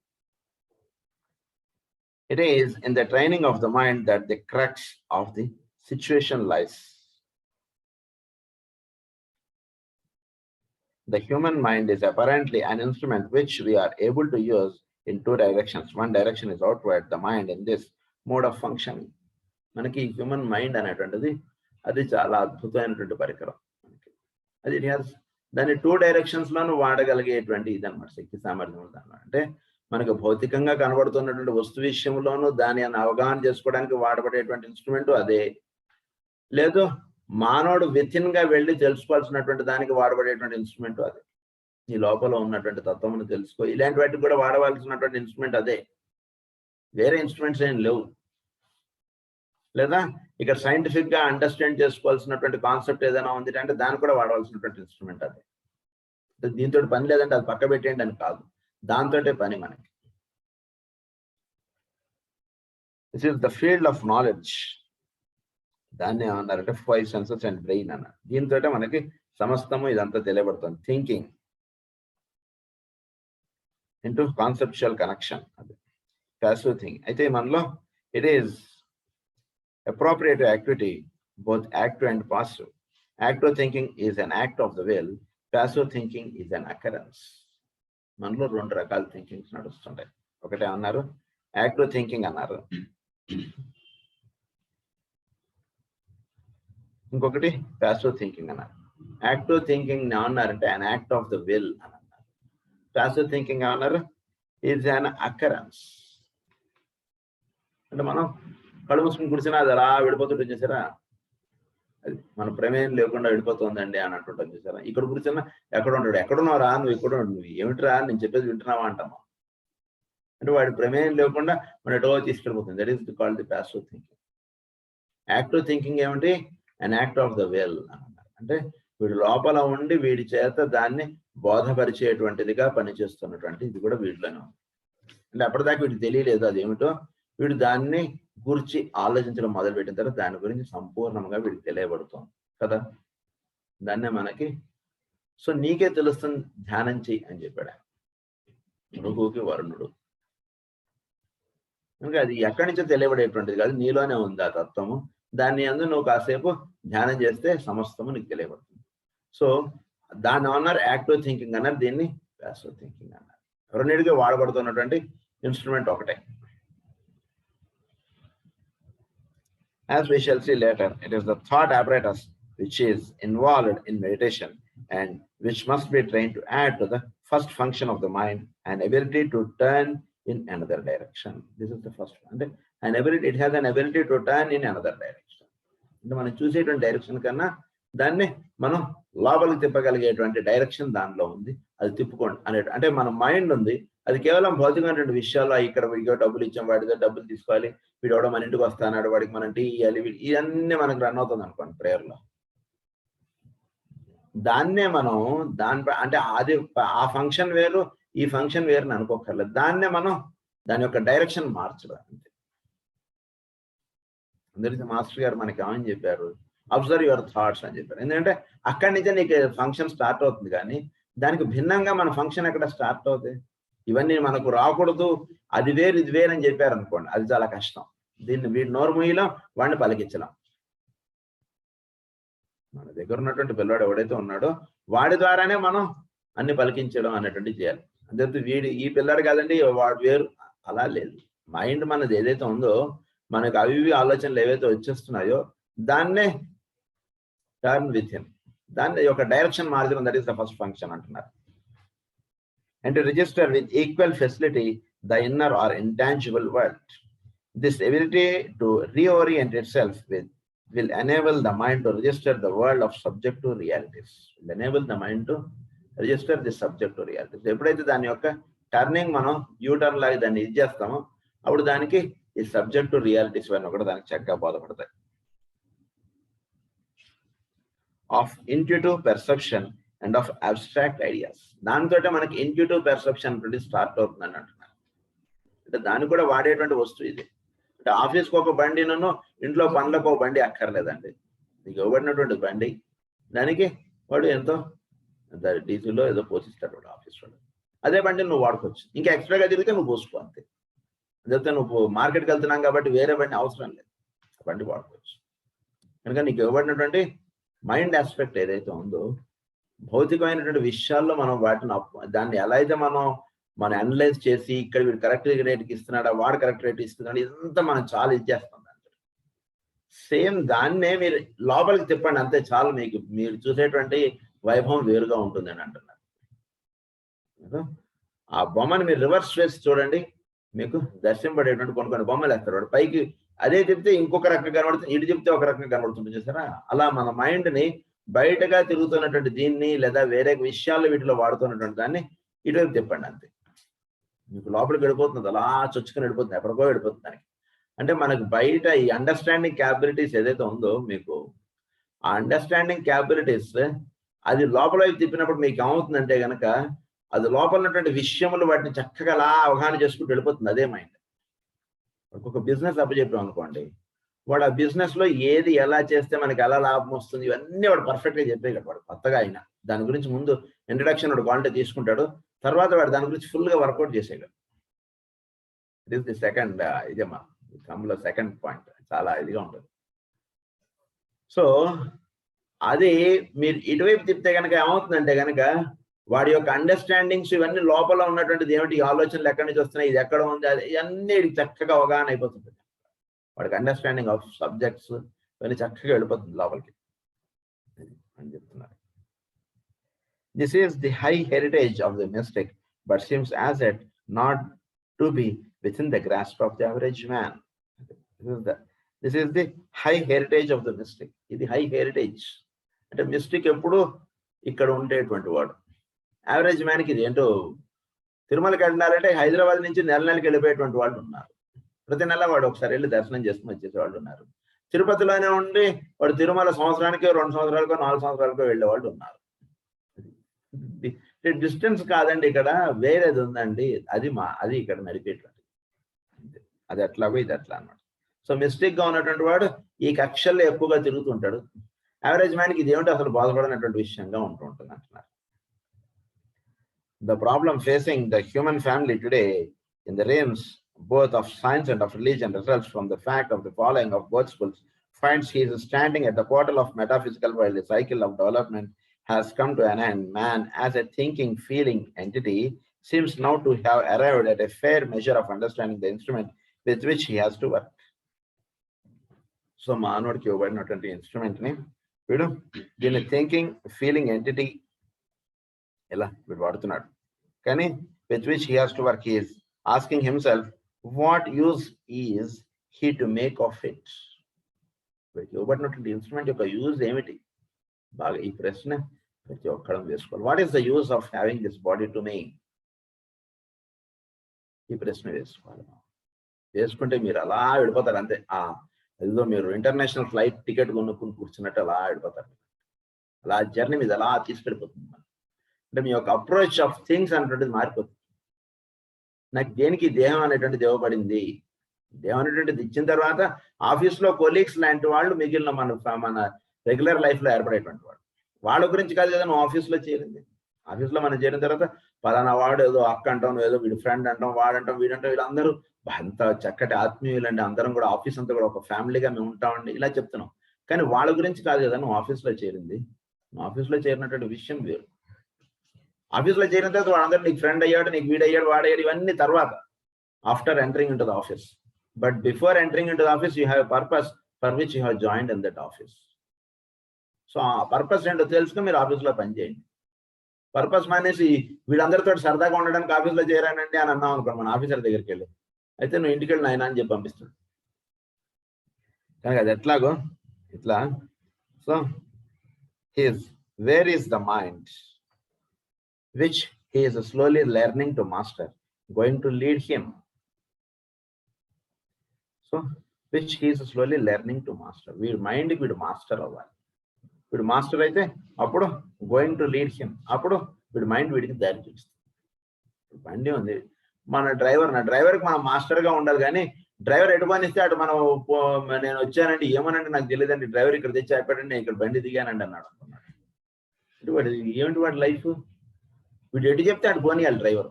[SPEAKER 1] It is in the training of the mind that the crux of the situation lies. The human mind is apparently an instrument which we are able to use in two directions. One direction is outward, the mind in this mode of functioning. మనకి హ్యూమన్ మైండ్ అనేటువంటిది అది చాలా అద్భుతమైనటువంటి పరికరం. అది దాన్ని టూ డైరెక్షన్స్ లోనూ వాడగలిగేటువంటి ఇది అనమాట, శక్తి సామర్థ్యం దానిలో. అంటే మనకు భౌతికంగా కనబడుతున్నటువంటి వస్తు విషయంలోనూ దాని అవగాహన చేసుకోవడానికి వాడబడేటువంటి ఇన్స్ట్రుమెంట్ అదే, లేదు మానవుడు వితిన్ గా వెళ్ళి తెలుసుకోవాల్సినటువంటి దానికి వాడబడేటువంటి ఇన్స్ట్రుమెంట్ అదే. ఈ లోపల ఉన్నటువంటి తత్వమును తెలుసుకో, ఇలాంటి వాటికి కూడా వాడవలసినటువంటి ఇన్స్ట్రుమెంట్ అదే, వేరే ఇన్స్ట్రుమెంట్స్ ఏం లేవు. లేదా ఇక్కడ సైంటిఫిక్ గా అండర్స్టాండ్ చేసుకోవాల్సినటువంటి కాన్సెప్ట్ ఏదైనా ఉంది అంటే దాన్ని కూడా వాడవలసినటువంటి ఇన్స్ట్రుమెంట్ అదే. దీంతో పని లేదంటే అది పక్క పెట్టేయండి అని కాదు, దాంతోటే పని మనకి. This is the field of knowledge. దాన్ని ఏమన్నారంటే 5 సెన్సెస్ అండ్ బ్రెయిన్ అన్నారు. దీంతో మనకి సమస్తము ఇదంతా తెలియబడుతుంది. థింకింగ్ ఇంటూ కాన్సెప్చువల్ కనెక్షన్, అది ప్యాసివ్ థింకింగ్. అయితే మనలో it is appropriate activity, both active and passive. Active thinking is an act of the will. Passive thinking is an occurrence. మనలో రెండు రకాల థింకింగ్స్ నడుస్తుంటాయి. ఒకటే అన్నారు యాక్టివ్ థింకింగ్ అన్నారు, ఇంకొకటి ప్యాసివ్ థింకింగ్ అన్నారు. యాక్టివ్ థింకింగ్ ఏమన్నారంటే an act of the will అని అన్నారు. ప్యాసివ్ థింకింగ్ ఏమన్నారు, is an occurrence. అంటే మనం కళ్ళు మూసుకుని కూర్చున్నా అది అలా వెళ్ళిపోతుంటే చూసారా, అది మన ప్రమేయం లేకుండా వెళ్ళిపోతుందండి అని అంటుంటాం చూసారా. ఇక్కడ కూర్చున్నా ఎక్కడ ఉంటాడు, ఎక్కడున్నావురా నువ్వు, ఇక్కడ నువ్వు ఏమిటిరా నేను చెప్పేది వింటున్నావా అంటాము. అంటే వాడి ప్రమేయం లేకుండా మన ఎటో తీసుకెళ్ళిపోతుంది. That is called the passive thinking. Active thinking ఏమిటి, an act of the will అని అన్నారు. అంటే వీడి లోపల ఉండి వీడి చేత దాన్ని బోధపరిచేటువంటిదిగా పనిచేస్తున్నటువంటి ఇది కూడా వీడిలోనే ఉంది. అంటే అప్పటిదాకా వీడికి తెలియలేదు అదేమిటో, వీడు దాన్ని గురించి ఆలోచించడం మొదలుపెట్టిన తర్వాత దాని గురించి సంపూర్ణంగా వీడికి తెలియబడుతుంది కదా. దాన్నే మనకి సో నీకే తెలుస్తుంది ధ్యానం చెయ్యి అని చెప్పాడు భృగుకి వరుణుడు. కనుక అది ఎక్కడి నుంచో తెలియబడేటువంటిది కాదు, నీలోనే ఉంది ఆ తత్వము. దాన్ని అందు నువ్వు కాసేపు ధ్యానం చేస్తే సమస్తము నీకు తెలియబడుతుంది. సో దాన్ని అన్నారు యాక్టివ్ థింకింగ్ అన్నారు, దీన్ని ప్యాసివ్ థింకింగ్ అన్నారు. రెండింటికి వాడబడుతున్నటువంటి ఇన్స్ట్రుమెంట్ ఒకటే. As we shall see later, it is the thought apparatus which is involved in meditation and which must be trained to add to the first function of the mind, an ability to turn in another direction. This is the first one. An ability, it has an ability to turn in another direction. అంటే మనం చూసేటువంటి డైరెక్షన్ కన్నా దాన్ని మనం లోపలికి తిప్పగలిగేటువంటి డైరెక్షన్ దానిలో ఉంది, అది తిప్పుకోండి అనే. అంటే మన మైండ్ ఉంది, అది కేవలం భౌతికమైనటువంటి విషయాల్లో ఇక్కడ వీడియో డబ్బులు ఇచ్చాం, వాడితో డబ్బులు తీసుకోవాలి, వీడు ఎవడో మన ఇంటికి వస్తాడు, వాడికి మనం టీ ఇవ్వాలి, ఇవన్నీ మనకు రన్ అవుతుంది అనుకోండి ప్రేయర్లో. దాన్నే మనం దానిపై అంటే అది ఆ ఫంక్షన్ వేరు, ఈ ఫంక్షన్ వేరుని అనుకోకర్లేదు. దాన్నే మనం దాని యొక్క డైరెక్షన్ మార్చడం అంతే. అందరికీ మాస్టర్ గారు మనకి ఏమని చెప్పారు, అబ్జర్వ్ యువర్ థాట్స్ అని చెప్పారు. ఎందుకంటే అక్కడి నుంచే నీకు ఫంక్షన్ స్టార్ట్ అవుతుంది, కానీ దానికి భిన్నంగా మన ఫంక్షన్ ఎక్కడ స్టార్ట్ అవుతుంది. ఇవన్నీ మనకు రాకూడదు, అది వేరు ఇది వేరు అని చెప్పారు అనుకోండి, అది చాలా కష్టం. దీన్ని వీడి నోరు మూయలం, వాడిని పలికించలేం. మన దగ్గర ఉన్నటువంటి పిల్లవాడు ఎవడైతే ఉన్నాడో వాడి ద్వారానే మనం అన్ని పలికించడం అనేటువంటి చేయాలి. అంతే వీడి ఈ పిల్లాడు కాదండి వాడు వేరు, అలా లేదు. మైండ్ మనది ఏదైతే ఉందో, మనకు అవి ఆలోచనలు ఏవైతే వచ్చేస్తున్నాయో దాన్నే టర్న్ విత్ హిమ్, దాన్ని ఒక డైరెక్షన్ మార్చడం, that is the first function అంటున్నారు. And to register with equal facility the inner or intangible world. This ability to reorient itself will enable the mind to register the world of subjective realities. Will enable the mind to register the subjective realities. ఎప్పుడైతే దాని యొక్క టర్నింగ్ మనం యూటర్న్ లాగా దాన్ని ఇది చేస్తామో, అప్పుడు దానికి ఈ సబ్జెక్టివ్ రియాలిటీస్ అన్నీ కూడా దానికి చక్కగా బోధపడతాయి. Of intuitive perception and of abstract ideas. దాంతో మనకి ఇంట్యూటివ్ పెర్సెప్షన్ అనేది స్టార్ట్ అవుతుందని అంటున్నారు. అంటే దాన్ని కూడా వాడేటువంటి వస్తువు ఇది. అంటే ఆఫీస్కి ఒక బండి, నన్ను ఇంట్లో పనులకు ఒక బండి అక్కర్లేదండి. నీకు ఇవ్వబడినటువంటి బండి, దానికి వాడు ఎంతో డీజిల్లో ఏదో పోషిస్తాడు వాడు ఆఫీస్ వాడు. అదే బండిని నువ్వు వాడుకోవచ్చు, ఇంకా ఎక్స్ట్రాగా తిరిగితే నువ్వు పోసుకో అంతే. అదే నువ్వు మార్కెట్కి వెళ్తున్నాం కాబట్టి వేరే బండి అవసరం లేదు, బండి వాడుకోవచ్చు. కనుక నీకు ఇవ్వబడినటువంటి మైండ్ ఆస్పెక్ట్ ఏదైతే ఉందో, భౌతికమైనటువంటి విషయాల్లో మనం వాటిని దాన్ని ఎలా అయితే మనం అనలైజ్ చేసి ఇక్కడ వీడు కరెక్ట్ రేట్కి ఇస్తున్నాడా, వాడు కరెక్ట్ రేట్ ఇస్తున్నాడు, ఇదంతా మనం చాలా ఇది చేస్తాం. సేమ్ దాన్నే మీరు లోపలికి తిప్పండి అంతే చాలు, మీకు మీరు చూసేటువంటి వైభవం వేరుగా ఉంటుందని అంటున్నారు. ఆ బొమ్మని మీరు రివర్స్ చేసి చూడండి, మీకు దర్శింపడేటువంటి కొన్ని బొమ్మలు వేస్తారు. వాడు పైకి అదే చెప్తే ఇంకొక రకంగా కనబడుతుంది, ఇటు చెప్తే ఒక రకంగా కనబడుతుంది, చూసారా? అలా మన మైండ్ని బయటగా తిరుగుతున్నటువంటి దీన్ని లేదా వేరే విషయాలు వీటిలో వాడుతున్నటువంటి దాన్ని ఇటువైపు తిప్పండి అంతే, మీకు లోపలికి వెళ్ళిపోతుంది, అలా చొచ్చుకొని వెళ్ళిపోతుంది, ఎక్కడికో వెళ్ళిపోతుంది దానికి. అంటే మనకు బయట ఈ అండర్స్టాండింగ్ క్యాపబిలిటీస్ ఏదైతే ఉందో, మీకు ఆ అండర్స్టాండింగ్ క్యాపబిలిటీస్ అది లోపల వైపు తిప్పినప్పుడు మీకు ఏమవుతుందంటే కనుక, అది లోపల ఉన్నటువంటి విషయములు వాటిని చక్కగా అలా అవగాహన చేసుకుంటూ వెళ్ళిపోతుంది అదే మైండ్. ఒక బిజినెస్ అప్పచెప్పాం అనుకోండి, వాడు ఆ బిజినెస్ లో ఏది ఎలా చేస్తే మనకి ఎలా లాభం వస్తుంది ఇవన్నీ వాడు పర్ఫెక్ట్ గా చెప్పేయగలడు. వాడు కొత్తగా అయినా దాని గురించి ముందు ఇంట్రడక్షన్ వాడు క్వాలిటీ తీసుకుంటాడు, తర్వాత వాడు దాని గురించి ఫుల్ గా వర్కౌట్ చేసేయగలడు. ఇట్ ఈస్ ది సెకండ్, ఇదే మా కమ్లో సెకండ్ పాయింట్, చాలా ఇదిగా ఉంటుంది. సో అది మీరు ఇటువైపు తిప్పితే కనుక ఏమవుతుందంటే కనుక, వాడి యొక్క అండర్స్టాండింగ్స్ ఇవన్నీ లోపల ఉన్నటువంటిది ఏమిటి, ఆలోచనలు ఎక్కడి నుంచి వస్తున్నాయి, ఇది ఎక్కడ ఉంది, అది ఇవన్నీ చక్కగా అవగాహన అయిపోతుంది. వాడికి అండర్స్టాండింగ్ ఆఫ్ సబ్జెక్ట్స్ ఇవన్నీ చక్కగా వెళ్ళిపోతుంది లోపలికి అని చెప్తున్నారు. This is the high heritage of the mystic, but seems as at not to be with in the grasp of the average man. This is the high heritage of the mystic. ఇది హై హెరిటేజ్ అంటే మిస్టిక్ ఎప్పుడు ఇక్కడ ఉండేటువంటి వాడు. యావరేజ్ మ్యాన్కి ఇది ఏంటో, తిరుమలకి వెళ్ళాలంటే హైదరాబాద్ నుంచి నెలకి వెళ్ళిపోయేటువంటి వాళ్ళు ఉన్నారు. ప్రతి నెల వాడు ఒకసారి వెళ్ళి దర్శనం చేసుకుని వచ్చేసే వాళ్ళు ఉన్నారు. తిరుపతిలోనే ఉండి వాడు తిరుమల సంవత్సరానికి 2 సంవత్సరాలకో 4 సంవత్సరాలకో వెళ్ళే వాళ్ళు ఉన్నారు. డిస్టెన్స్ కాదండి, ఇక్కడ వేరేది ఉందండి, అది ఇక్కడ నడిపేటువంటి, అది ఎట్లాగో ఇది ఎట్లా అన్నమాట. సో మిస్టేక్ గా ఉన్నటువంటి వాడు ఈ కక్షల్లో ఎక్కువగా తిరుగుతుంటాడు. యావరేజ్ మ్యాన్కి ఇది ఏమిటో అసలు బాధపడినటువంటి విషయంగా ఉంటూ ఉంటుంది అంటున్నారు. The problem facing the human family today in the realms both of science and of religion results from the fact of the following of both schools. Finds he is standing at the portal of metaphysical while the cycle of development has come to an end. Man, as a thinking, feeling entity, seems now to have arrived at a fair measure of understanding the instrument with which he has to work. So మానవుడికి ఇవ్వబడినటువంటి ఇన్స్ట్రుమెంట్ ని వీడు దీన్ని థింకింగ్, ఫీలింగ్ ఎంటిటీ ఎలా వీడు వాడుతున్నాడు. కానీ with which he has to work, he is asking himself, what use is he to make of it? వీడికి ఇవ్వబడినటువంటి ఇన్స్ట్రుమెంట్ యొక్క యూజ్ ఏమిటి? బాగా ఈ ప్రశ్న ప్రతి ఒక్కడం వేసుకోవాలి. What is the use of having this body to me? ఈ ప్రశ్న వేసుకోవాలి. వేసుకుంటే మీరు అలా వెళ్ళిపోతారు అంతే. ఏదో మీరు ఇంటర్నేషనల్ ఫ్లైట్ టికెట్ కొనుక్కుని కూర్చున్నట్టు అలా వెళ్ళిపోతారు. అలా జర్నీ మీద అలా తీసుకెళ్ళిపోతుంది. అంటే మీ యొక్క అప్రోచ్ ఆఫ్ థింగ్స్ అనేటువంటిది మారిపోతుంది. నాకు దేనికి దేహం అనేటువంటిది ఇవ్వబడింది. దేహం అనేటువంటిది ఇచ్చిన తర్వాత ఆఫీస్లో కొలీగ్స్ లాంటి వాళ్ళు మిగిలిన మన రెగ్యులర్ లైఫ్లో ఏర్పడేటువంటి వాళ్ళు. వాళ్ళ గురించి కాదు కదా నువ్వు ఆఫీస్లో చేరింది. ఆఫీస్లో మనం చేరిన తర్వాత పలానా వాడు ఏదో అక్క అంటాం, ఏదో వీడి ఫ్రెండ్ అంటాం, వాడంటాం, వీడంటాం, వీళ్ళందరూ అంత చక్కటి ఆత్మీయులండి, అందరం కూడా ఆఫీస్ అంతా కూడా ఒక ఫ్యామిలీగా మేము ఉంటామండి ఇలా చెప్తున్నాం. కానీ వాళ్ళ గురించి కాదు కదా నువ్వు ఆఫీస్లో చేరింది. నువ్వు ఆఫీస్లో చేరినటువంటి విషయం వేరు. ఆఫీస్లో చేరిన తర్వాత వాళ్ళందరూ నీకు ఫ్రెండ్ అయ్యాడు, నీకు వీడయ్యాడు, వాడయ్యాడు, ఇవన్నీ తర్వాత after entering into the office. But before entering into the office you have purpose for which you have joined in that office. So ఆ పర్పస్ ఏంటో తెలుసుకుని మీరు ఆఫీస్లో పనిచేయండి. పర్పస్ మానేసి వీళ్ళందరితో సరదాగా ఉండడానికి ఆఫీస్లో చేరానండి అని అన్నాం అనుకోండి మన ఆఫీసర్ దగ్గరికి వెళ్ళి, అయితే నువ్వు ఇంటికి వెళ్ళి నాయన అని చెప్పి పంపిస్తాడు. కానీ అది ఎట్లాగో ఇట్లా. So where is the mind which he is slowly learning to master, going to lead him. So which he is slowly learning to master. వీడి మైండ్కి వీడు మాస్టర్ అవ్వాలి. వీడు మాస్టర్ అయితే అప్పుడు గోయింగ్ టు లీడ్ హిమ్, అప్పుడు వీడి మైండ్ వీడికి దారి చూపిస్తుంది. బండి ఉంది మన డ్రైవర్, నా డ్రైవర్కి మనం మాస్టర్గా ఉండాలి. కానీ డ్రైవర్ ఎటు పని ఇస్తే అటు మనం నేను వచ్చానంటే ఏమనంటే నాకు తెలియదండి, డ్రైవర్ ఇక్కడ తెచ్చి అయిపోయాడండి, నేను ఇక్కడ బండి దిగానండి అన్నాడు అనుకున్నాడు. ఏమిటి వాడి లైఫ్? వీడు ఎటు చెప్తే అటు పోనీయాలి డ్రైవర్.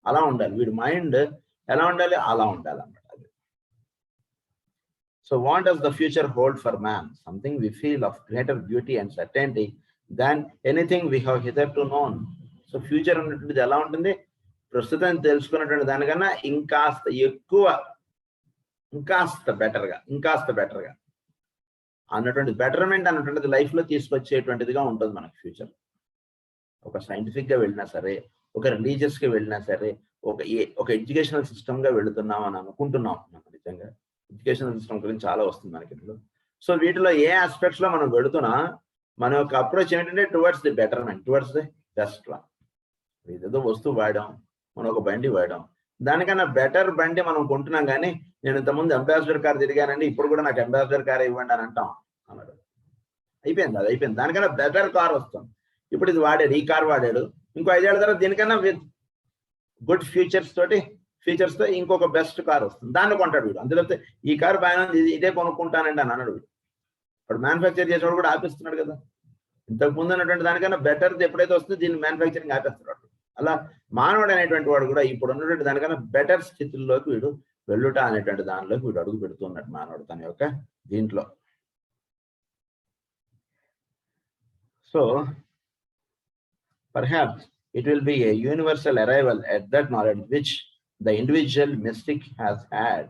[SPEAKER 1] అలా ఉండాలి వీడి మైండ్. ఎలా ఉండాలి? అలా ఉండాలి అన్నమాట. So what does the future hold for man? Something we feel of greater beauty and certainty than anything we have hitherto known. So future అన్నటువంటిది ఎలా ఉంటుంది? ప్రస్తుతం తెలుసుకున్నటువంటి దానికన్నా ఇంకాస్త ఎక్కువ, ఇంకాస్త బెటర్గా అన్నటువంటి బెటర్మెంట్ అన్నటువంటిది లైఫ్లో తీసుకొచ్చేటువంటిదిగా ఉంటుంది మనకు ఫ్యూచర్. ఒక సైంటిఫిక్గా వెళ్ళినా సరే, ఒక రిలీజియస్గా వెళ్ళినా సరే, ఒక ఎడ్యుకేషనల్ సిస్టమ్గా వెళుతున్నాం అని అనుకుంటున్నాం. మనం నిజంగా ఎడ్యుకేషనల్ సిస్టమ్ గురించి చాలా వస్తుంది మనకి ఇందులో. సో వీటిలో ఏ ఆస్పెక్ట్స్లో మనం వెళుతున్నా మన యొక్క అప్రోచ్ ఏంటంటే towards the betterment, towards the best one. ఏదేదో వస్తువు వాడాం, మనం ఒక బండి వాడాం, దానికన్నా బెటర్ బండి మనం కొంటున్నాం. కానీ నేను ఇంతకుముందు అంబాసిడర్ కార్ తిరిగానండి, ఇప్పుడు కూడా నాకు అంబాసిడర్ కార్ ఇవ్వండి అని అంటాం అన్నాడు. అయిపోయింది, అది అయిపోయింది. దానికన్నా బెటర్ కార్ వస్తుంది. ఇప్పుడు ఇది వాడాడు, ఈ కార్ వాడాడు, ఇంకో 5 ఏళ్ల తర్వాత దీనికన్నా విత్ గుడ్ ఫీచర్స్తో ఇంకొక బెస్ట్ కార్ వస్తుంది, దాన్ని కొంటాడు వీడు. అందులో ఈ కార్ బాగా ఇదే కొనుక్కుంటానండి అని అన్నాడు వీడు. ఇప్పుడు మ్యానుఫ్యాక్చర్ చేసేవాడు కూడా ఆపిస్తున్నాడు కదా. ఇంతకు ముందు ఉన్నటువంటి దానికన్నా బెటర్ ఎప్పుడైతే వస్తుందో దీన్ని మ్యానుఫ్యాక్చరింగ్ ఆపేస్తున్నాడు. అలా మానవుడు అనేటువంటి వాడు కూడా ఇప్పుడు ఉన్నటువంటి దానికన్నా బెటర్ స్థితుల్లోకి వీడు వెళ్ళుట అనేటువంటి దానిలోకి వీడు అడుగు పెడుతున్నాడు మానవుడు తన యొక్క దీంట్లో. So perhaps it will be a universal arrival at that knowledge which the individual mystic has had.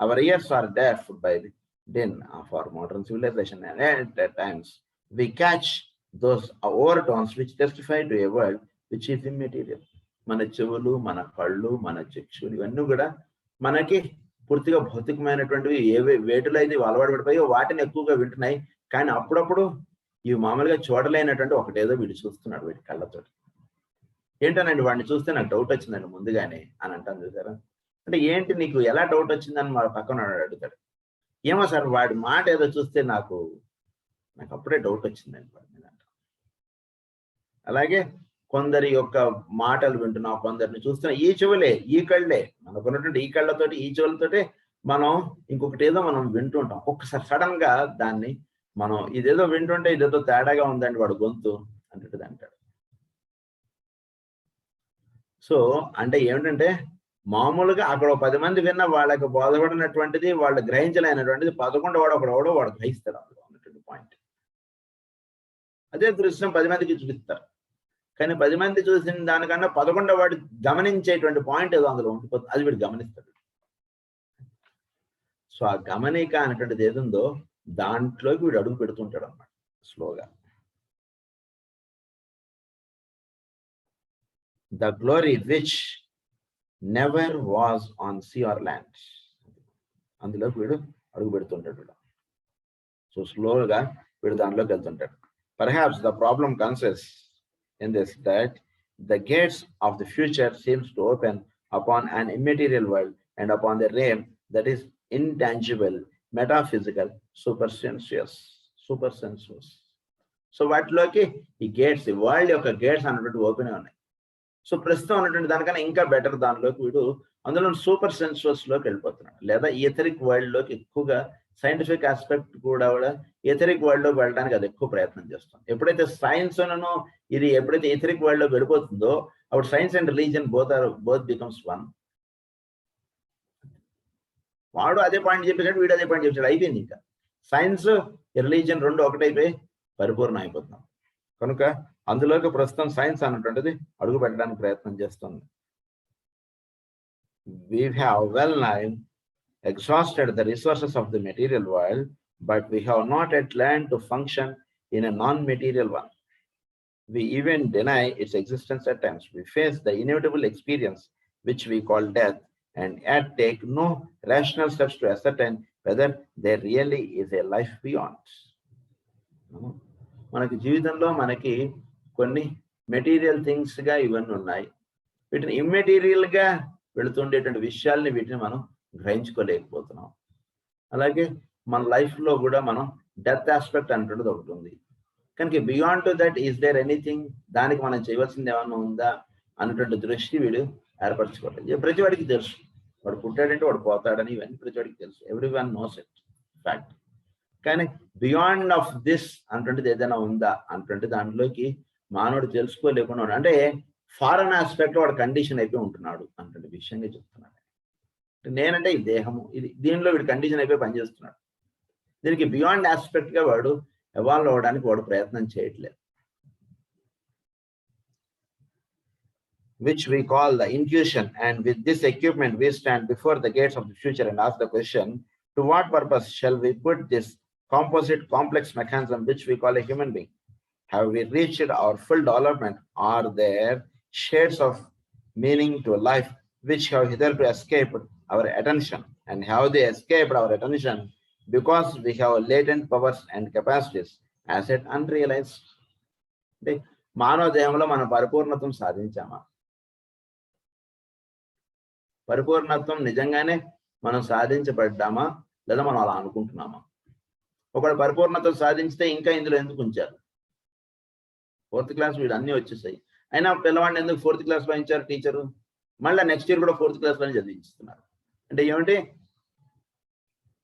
[SPEAKER 1] Our ears are deafened by the din of our modern civilization, and at times we catch those overtones which testify to a world which is immaterial. మన చెవులు, మన కళ్ళు, మన చక్షులు ఇవన్నీ కూడా మనకి పూర్తిగా భౌతికమైనటువంటివి. వేటిలో అయితే అలవాటు పడిపోయో వాటిని ఎక్కువగా వింటున్నాయి. కానీ అప్పుడప్పుడు ఇవి మామూలుగా చూడలేనటువంటి ఒకటేదో వీడు చూస్తున్నాడు వీడి కళ్ళతో. ఏంటనండి వాడిని చూస్తే నాకు డౌట్ వచ్చిందండి ముందుగానే అని అంటాను చూసారా. అంటే ఏంటి నీకు ఎలా డౌట్ వచ్చిందని మా పక్కన అడుగుతాడు. ఏమో సార్ వాడి మాట ఏదో చూస్తే నాకు అప్పుడే డౌట్ వచ్చిందండి వాడి మీద అంట. అలాగే కొందరి యొక్క మాటలు వింటున్నాం, కొందరిని చూస్తున్నాం. ఈ చెవులే, ఈ కళ్ళే, మనకున్నటువంటి ఈ కళ్ళతోటి, ఈ చెవులతోటి మనం ఇంకొకటి ఏదో మనం వింటుంటాం. ఒక్కసారి సడన్ గా దాన్ని మనం ఇదేదో వింటుంటే ఇదేదో తేడాగా ఉందండి వాడు గొంతు అంటది అంటాడు. సో అంటే ఏమిటంటే మామూలుగా అక్కడ 10 మంది విన్న వాళ్ళకి బోధపడినటువంటిది వాళ్ళు గ్రహించలేనటువంటిది 11వ వాడు ఒకడెవడో వాడు గ్రహిస్తాడు అందులో ఉన్నటువంటి పాయింట్. అదే దృశ్యం 10 మందికి చూపిస్తారు. కానీ 10 మంది చూసిన దానికన్నా 11వ వాడు గమనించేటువంటి పాయింట్ ఏదో అందులో ఉండిపోతుంది, అది వీడు గమనిస్తాడు. సో ఆ గమనిక అనేటువంటిది ఏదుందో దాంట్లోకి వీడు అడుగు పెడుతుంటాడు అన్నమాట స్లోగా. The glory which never was on sea or land, అందులోకి వీడు అడుగు పెడుతుంటాడు వీడు. సో స్లోగా వీడు దానిలోకి వెళ్తుంటాడు. Perhaps the problem consists in this that the gates of the future seems to open upon an immaterial world and upon the realm that is intangible, metaphysical, supersensuous. So వాటిలోకి ఈ గేట్స్, ఈ వరల్డ్ యొక్క గేట్స్ అన్నటువంటి ఓపెన్ ఉన్నాయి. సో ప్రస్తుతం ఉన్నటువంటి దానికన్నా ఇంకా బెటర్ దానిలోకి వీడు అందులో సూపర్ సెన్సువస్ లోకి వెళ్ళిపోతున్నాడు, లేదా ఈథరిక్ వరల్డ్ లోకి ఎక్కువగా సైంటిఫిక్ ఆస్పెక్ట్ కూడా ఈథరిక్ వరల్డ్ లోకి వెళ్ళడానికి అది ఎక్కువ ప్రయత్నం చేస్తుంది. ఎప్పుడైతే సైన్స్ ఇది ఎప్పుడైతే ఈథరిక్ వరల్డ్ లోకి వెళ్ళిపోతుందో అప్పుడు science and religion both becomes one. వాడు అదే పాయింట్ చెప్పేసాడు, వీడు అదే పాయింట్ చెప్పాడు, అయిపోయింది. ఇంకా సైన్స్ రిలీజియన్ రెండు ఒకటైపోయి పరిపూర్ణ అయిపోతున్నాం. కనుక అందులోకి ప్రస్తుతం సైన్స్ అన్నటువంటిది అడుగు పెట్టడానికి ప్రయత్నం చేస్తుంది. We have well nigh exhausted the resources of the material world, but we have not yet learned to function in a non-material one. We even deny its existence at times. We face the inevitable experience which we call death, and yet take no rational steps to ascertain whether there really is a life beyond. మనకి జీవితంలో మనకి కొన్ని మెటీరియల్ థింగ్స్ గా ఇవన్నీ ఉన్నాయి. వీటిని ఇమ్మెటీరియల్ గా వెళుతుండేటువంటి విషయాల్ని వీటిని మనం గ్రహించుకోలేకపోతున్నాం. అలాగే మన లైఫ్ లో కూడా మనం డెత్ ఆస్పెక్ట్ అంటున్నది ఒకటి ఉంది. కనుక beyond to that is there anything, దానికి మనం చేయవలసింది ఏమన్నా ఉందా అన్నటువంటి దృష్టి వీడు ఏర్పరచుకోవట్లేదు. ప్రతివాడికి తెలుసు వాడు పుట్టాడంటే వాడు పోతాడని, ఇవన్నీ ప్రతివాడికి తెలుసు. Every one knows it fact. కానీ బియాండ్ ఆఫ్ దిస్ అంటుంటిది ఏదైనా ఉందా అంటుంటే దాంట్లోకి మానవుడు తెలుసుకోలేకుండా, అంటే ఫారెన్ ఆస్పెక్ట్ వాడు కండిషన్ అయిపోయి ఉంటున్నాడు అంటుంటే విషయంగా చెప్తున్నాడు. నేనంటే ఈ దేహము, ఇది దీనిలో వీడు కండిషన్ అయిపోయి పనిచేస్తున్నాడు. దీనికి బియాండ్ ఆస్పెక్ట్ గా వాడు ఎవాల్వ్ అవ్వడానికి వాడు ప్రయత్నం చేయట్లేదు. Which we call the intuition, and with this equipment we stand before the gates of the future and ask the question, to what purpose shall we put this composite complex mechanism which we call a human being? Have we reached our full development? Are there shades of meaning to life which have hitherto escaped our attention? And have they escaped our attention because we have latent powers and capacities as yet unrealized? మానవ దేహంలో మనం పరిపూర్ణత్వం సాధించామా? పరిపూర్ణత్వం నిజంగానే మనం సాధించబడ్డామా, లేదా మనం అలా అనుకుంటున్నామా? ఒకడు పరిపూర్ణత్వం సాధించితే ఇంకా ఇందులో ఎందుకు ఉంచారు? 4th క్లాస్ వీడు అన్నీ వచ్చేసాయి, అయినా పిల్లవాడిని ఎందుకు 4th క్లాస్ లో ఇచ్చారు టీచరు? మళ్ళీ నెక్స్ట్ ఇయర్ కూడా 4th క్లాస్ లోనే చదివిస్తున్నారు. అంటే ఏమిటి?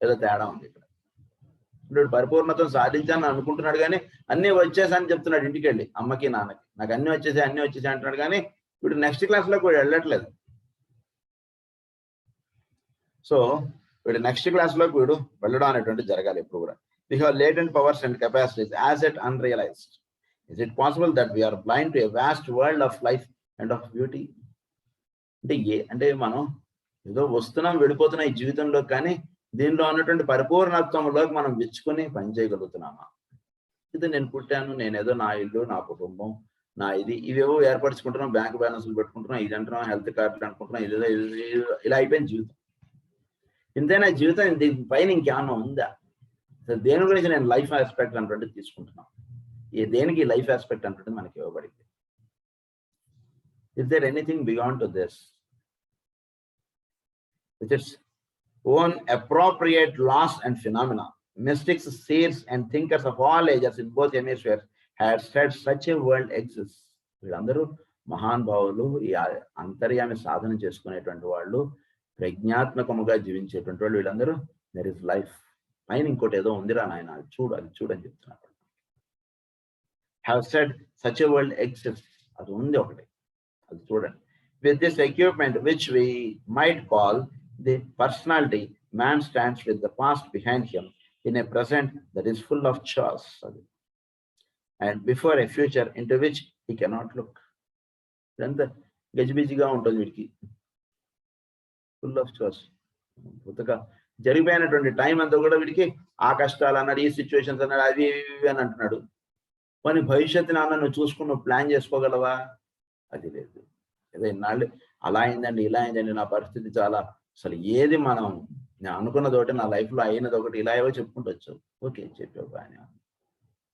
[SPEAKER 1] ఏదో తేడా ఉంది ఇక్కడ. వీడు పరిపూర్ణత్వం సాధించాలని అనుకుంటున్నాడు, కానీ అన్నీ వచ్చేసాయని చెప్తున్నాడు ఇంటికి వెళ్ళి అమ్మకి నాన్నకి, నాకు అన్నీ వచ్చేసాయి అంటున్నాడు. కానీ వీడు నెక్స్ట్ క్లాస్ లోకి వీడు వెళ్ళట్లేదు. సో వీడు నెక్స్ట్ క్లాస్ లోకి వీడు వెళ్ళడం అనేటువంటి జరగాలి ఎప్పుడు కూడా. We have latent powers and capacities as yet unrealized. Is it possible that we are blind to a vast world of life and of beauty? అంటే మనం ఏదో వస్తున్నాం వెళ్ళిపోతున్నాం ఈ జీవితంలో, కానీ దీనిలో ఉన్నటువంటి పరిపూర్ణత్వంలోకి మనం విచ్చుకొని పని చేయగలుగుతున్నామా? ఇది నేను పుట్టాను, నేనేదో నా ఇల్లు, నా కుటుంబం, నా ఇవేవో ఏర్పరచుకుంటున్నాం, బ్యాంక్ బ్యాలెన్స్లు పెట్టుకుంటున్నాం, ఇది అంటున్నాం, హెల్త్ కార్డులు అనుకుంటున్నాం, ఇదేదో ఇలా అయిపోయింది జీవితం. ఇంతైనా జీవితం దీనిపైన ఇంకేమన్నా ఉందా? దేని గురించి నేను లైఫ్ ఆస్పెక్ట్ అంటుంటే తీసుకుంటున్నాను? దేనికి లైఫ్ ఆస్పెక్ట్ అంటుంటే మనకి ఇవ్వబడింది. Is there anything beyond to this which is own appropriate laws and phenomena? Mystics, seers, and thinkers of all ages in both hemispheres had said such a world exists. వీళ్ళందరూ మహానుభావులు, ఈ అంతర్యామి సాధన చేసుకునేటువంటి వాళ్ళు, ప్రజ్ఞాత్మకముగా జీవించేటువంటి వాళ్ళు, వీళ్ళందరూ దెర్ ఇస్ లైఫ్, పైన ఇంకోటి ఏదో ఉందిరా నాయన, అది చూడని చెప్తున్నారు. Have said such a world exist, అది ఉంది ఒకటి, అది చూడండి. With this equipment which we might call the personality, man stands with the past behind him in a present that is full of chaos, and before a future into which he cannot look. Then గజిబిజిగా ఉంటుంది వీడికి, ఫుల్ ఆఫ్ చాస్. కొత్తగా జరిగిపోయినటువంటి టైం అంతా కూడా వీడికి ఆ కష్టాలు అన్నాడు, ఈ సిచ్యువేషన్స్ అన్నాడు, అవి ఇవి అని అంటున్నాడు. కానీ భవిష్యత్తుని అన్న నువ్వు చూసుకుని నువ్వు ప్లాన్ చేసుకోగలవా? అది లేదు. ఏదో ఇన్నాళ్ళు అలా అయిందండి, ఇలా అయిందండి, నా పరిస్థితి చాలా, అసలు ఏది మనం నేను అనుకున్నది ఒకటి, నా లైఫ్లో అయినది ఒకటి, ఇలా ఏవో చెప్పుకుంటూ వచ్చావు. ఓకే చెప్పావు, కానీ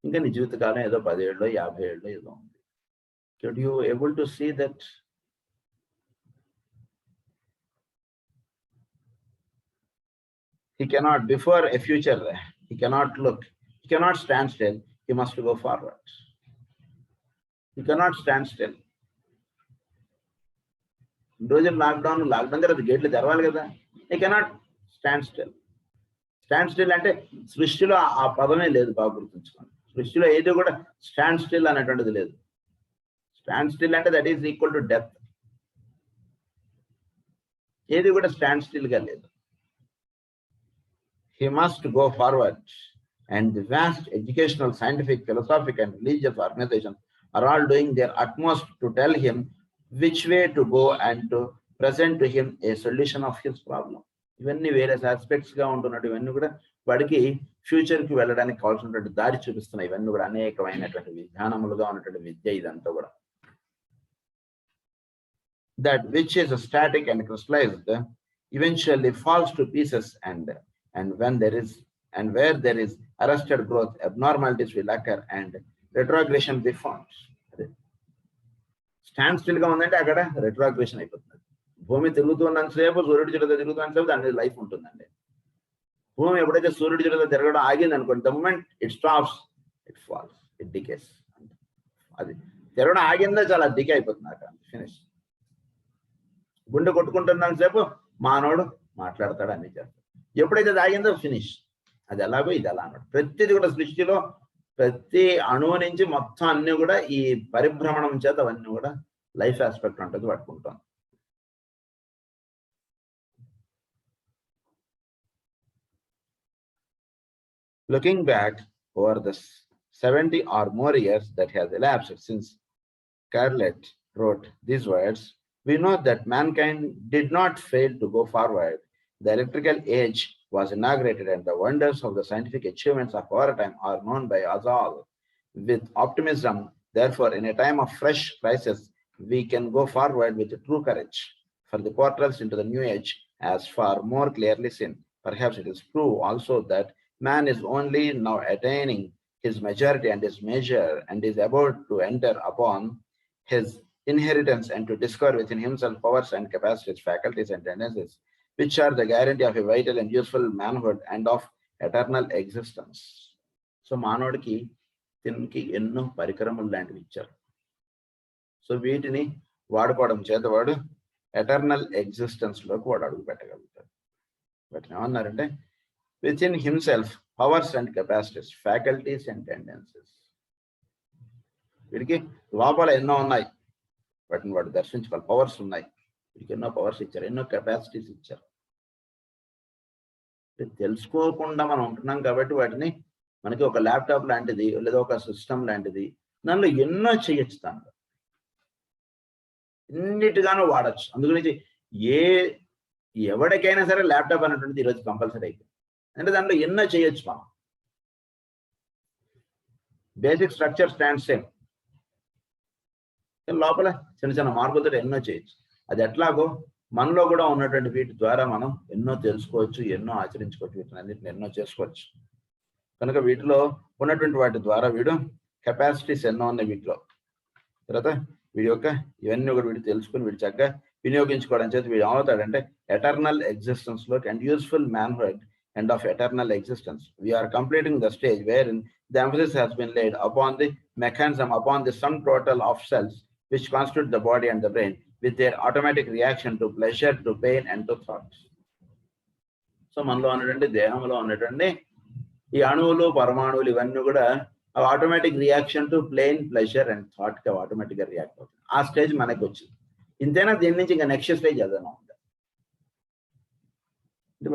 [SPEAKER 1] ఇంకా నీ జీవితకాలం ఏదో 10 ఏళ్ళు 50 ఏళ్ళు ఏదో ఉంది. Could you able to see that He cannot, before a future, he cannot look, he cannot stand still, he must go forward. He cannot stand still. రోజులు లాక్డౌన్ తర్వాత గేట్లు తెరవాలి కదా. He cannot stand still. Stand still అంటే సృష్టిలో ఆ పదమే లేదు, బాగా గుర్తుంచుకోండి. సృష్టిలో ఏది కూడా స్టాండ్ స్టిల్ అనేటువంటిది లేదు. స్టాండ్ స్టిల్ అంటే that is equal to death. ఏది కూడా స్టాండ్ స్టిల్ గా లేదు. He must go forward, and the vast educational, scientific, philosophic and religious organizations are all doing their utmost to tell him which way to go and to present to him a solution of his problem. ఇవన్నీ వేరే ఆస్పెక్ట్స్ గా ఉంటున్నట్టు ఇవన్నీ కూడా వాడికి ఫ్యూచర్ కి వెళ్ళడానికి కావాల్సినటువంటి దారి చూపిస్తున్నాయి. ఇవన్నీ కూడా అనేకమైనటువంటి విధానములుగా ఉన్నటువంటి విద్య ఇదంతా కూడా. That which is static and crystallized eventually falls to pieces, and when there is and where there is arrested growth, abnormalities will occur and retrogression be found. Stand still గా ఉందంటే అక్కడ రెట్రోగ్రెషన్ అయిపోతుంది. భూమి తిరుగుతున్నంతసేపు, సూర్యుడి చుట్టూ తిరుగుతున్నంతసేపు దాని లైఫ్ ఉంటుందండి. భూమి ఎప్పుడైతే సూర్యుడి చుట్టూ తిరగడం ఆగింది అనుకోండి, the moment it stops, it falls, it decays. అది తిరగడం ఆగిందే చాలా డికే అయిపోతుంది అక్కడ, ఫినిష్. గుండె కొట్టుకుంటున్నంతసేపు మానవుడు మాట్లాడతాడు, అన్ని చేస్తాడు. ఎప్పుడైతే ఆగిందో ఫినిష్. అది ఎలాగో ఇది ఎలా అన్నాడు. ప్రతిది కూడా సృష్టిలో ప్రతి అణువు నుంచి మొత్తం అన్ని కూడా ఈ పరిభ్రమణం చేత అవన్నీ కూడా లైఫ్ ఆస్పెక్ట్ ఉంటుంది పట్టుకుంటాం. Looking back over the 70 or more years that has elapsed since Intellect wrote these words, we know that mankind did not fail to go forward. The electrical age was inaugurated and the wonders of the scientific achievements of our time are known by us all. With optimism, therefore, in a time of fresh crisis, we can go forward with true courage. For the portals into the new age as far more clearly seen. Perhaps it is true also that man is only now attaining his majority and his measure and is about to enter upon his inheritance and to discover within himself powers and capacities, faculties and tendencies, which are the guarantee of a vital and useful manhood and of eternal existence. So మానవుడికి దీనికి ఎన్నో పరికరములు లాంటివి ఇచ్చారు. సో వీటిని వాడుకోవడం చేత వాడు ఎటర్నల్ ఎగ్జిస్టెన్స్ లోకి వాడు అడుగు పెట్టగలుగుతాడు. వాటిని ఏమన్నారంటే within himself powers and capacities, faculties and tendencies. వీడికి లోపల ఎన్నో ఉన్నాయి, వాటిని వాడు దర్శించుకోవాలి. పవర్స్ ఉన్నాయి, వీడికి ఎన్నో పవర్స్ ఇచ్చారు, ఎన్నో కెపాసిటీస్ ఇచ్చారు. తెలుసుకోకుండా మనం ఉంటున్నాం కాబట్టి వాటిని మనకి ఒక ల్యాప్టాప్ లాంటిది లేదా ఒక సిస్టమ్ లాంటిది, దానిలో ఎన్నో చేయొచ్చు, దానిలో ఎన్నిటిగానో వాడచ్చు. అందుగురించి ఎవరికైనా సరే ల్యాప్టాప్ అనేటువంటిది ఈరోజు కంపల్సరీ అయిపోయింది. అంటే దాంట్లో ఎన్నో చేయొచ్చు మనం. బేసిక్ స్ట్రక్చర్ స్టాండ్ సేమ్, లోపల చిన్న చిన్న మార్పులతో ఎన్నో చేయొచ్చు. అది ఎట్లాగో మనలో కూడా ఉన్నటువంటి వీటి ద్వారా మనం ఎన్నో తెలుసుకోవచ్చు, ఎన్నో ఆచరించుకోవచ్చు, వీటిని అన్నింటిని ఎన్నో చేసుకోవచ్చు. కనుక వీటిలో ఉన్నటువంటి వాటి ద్వారా వీడు కెపాసిటీస్ ఎన్నో ఉన్నాయి వీటిలో. తర్వాత వీడి యొక్క ఇవన్నీ కూడా వీడు తెలుసుకుని వీడు చక్కగా వినియోగించుకోవడం చేత వీడు ఏమవుతాడంటే ఎటర్నల్ ఎగ్జిస్టెన్స్ లోకి and useful manhood and of eternal existence. We are completing the stage wherein the emphasis has been laid upon the mechanism, upon the sum total of cells which constitute the body and the brain, with their automatic reaction to pleasure, to pain and to thoughts. So మనలో ఉన్నటువంటి దేహంలో ఉన్నటువంటి ఈ అణువులు పరమాణువులు ఇవన్నీ కూడా automatic reaction to plain pleasure and thought కి ఆటోమేటిక్ గా రియాక్ట్ అవుతుంది. ఆ స్టేజ్ మనకి వచ్చింది. ఇంతేనా, దీని నుంచి ఇంకా నెక్స్ట్ స్టేజ్ ఏదైనా ఉంది.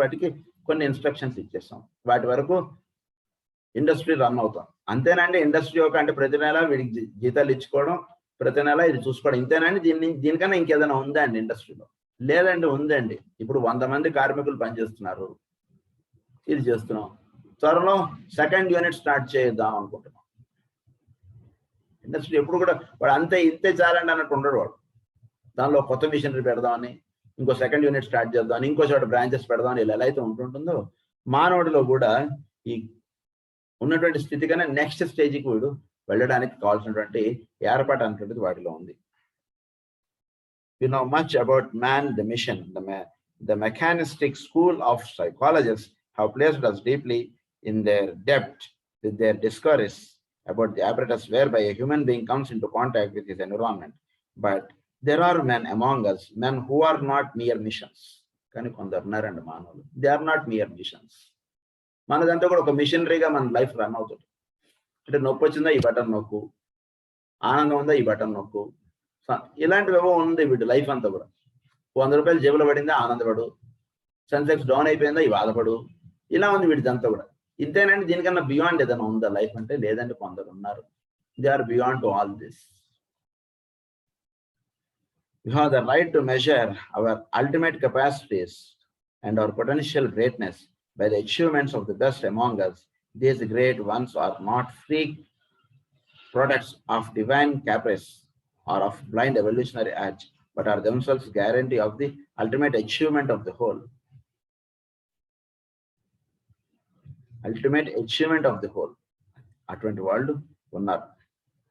[SPEAKER 1] వాటికి కొన్ని ఇన్స్ట్రక్షన్స్ ఇచ్చేస్తాం, వాటి వరకు ఇండస్ట్రీ రన్ అవుతాం. అంతేనండి ఇండస్ట్రీ ఒక అంటే ప్రతి నెల వీడికి జీతాలు ఇచ్చుకోవడం, ప్రతి నెల ఇది చూసుకోవడం, ఇంతేనండి. దీనికన్నా ఇంకేదైనా ఉందా అండి ఇండస్ట్రీలో? లేదండి, ఉందండి. ఇప్పుడు 100 మంది కార్మికులు పనిచేస్తున్నారు, ఇది చేస్తున్నాం. త్వరలో సెకండ్ యూనిట్ స్టార్ట్ చేద్దాం అనుకుంటున్నాం. ఇండస్ట్రీ ఎప్పుడు కూడా వాడు అంతే ఇంతే చాలండి అన్నట్టు ఉండడు. వాడు దానిలో కొత్త మిషనరీ పెడదామని, ఇంకో సెకండ్ యూనిట్ స్టార్ట్ చేద్దామని, ఇంకో చోట బ్రాంచెస్ పెడదామని ఇలా ఎలా అయితే ఉంటుంటుందో మానవుడిలో కూడా ఈ ఉన్నటువంటి స్థితి కన్నా నెక్స్ట్ స్టేజ్కి వీడు వెళ్ళడానికి కావాల్సినటువంటి ఏర్పాటు అనేటువంటిది వాటిలో ఉంది. You know much about man, the mission. The mechanistic school of psychologists have placed us deeply in their depth with their discourse about the apparatus whereby a human being comes into contact with his environment. But there are men among us, men who are not mere missions. They are not mere missions. మనదంతా కూడా ఒక మిషనరీగా మన లైఫ్ రన్ అవుతుంది. అంటే నొప్పి వచ్చిందా ఈ బటన్ నొక్కు, ఆనందం ఉందా ఈ బటన్ నొక్కు, ఇలాంటివేవో ఉంది వీటి లైఫ్ అంతా కూడా. 100 రూపాయలు జేబులో పడిందా ఆనందపడు, సెన్సెక్స్ డౌన్ అయిపోయిందా ఈ బాధపడు, ఇలా ఉంది వీటిదంతా కూడా. ఇంతేనండి, దీనికన్నా బియాండ్ ఏదైనా ఉందా లైఫ్ అంటే? లేదండి, కొందరు ఉన్నారు. They are beyond to all this. We have the right to measure our ultimate capacities and our potential greatness by the achievements of the best among us. These great ones are not freak products of divine caprice or of blind evolutionary urge, but are themselves guarantee of the ultimate achievement of the whole. Ultimate achievement of the whole. అటువంటి వాళ్ళు ఉన్నారు.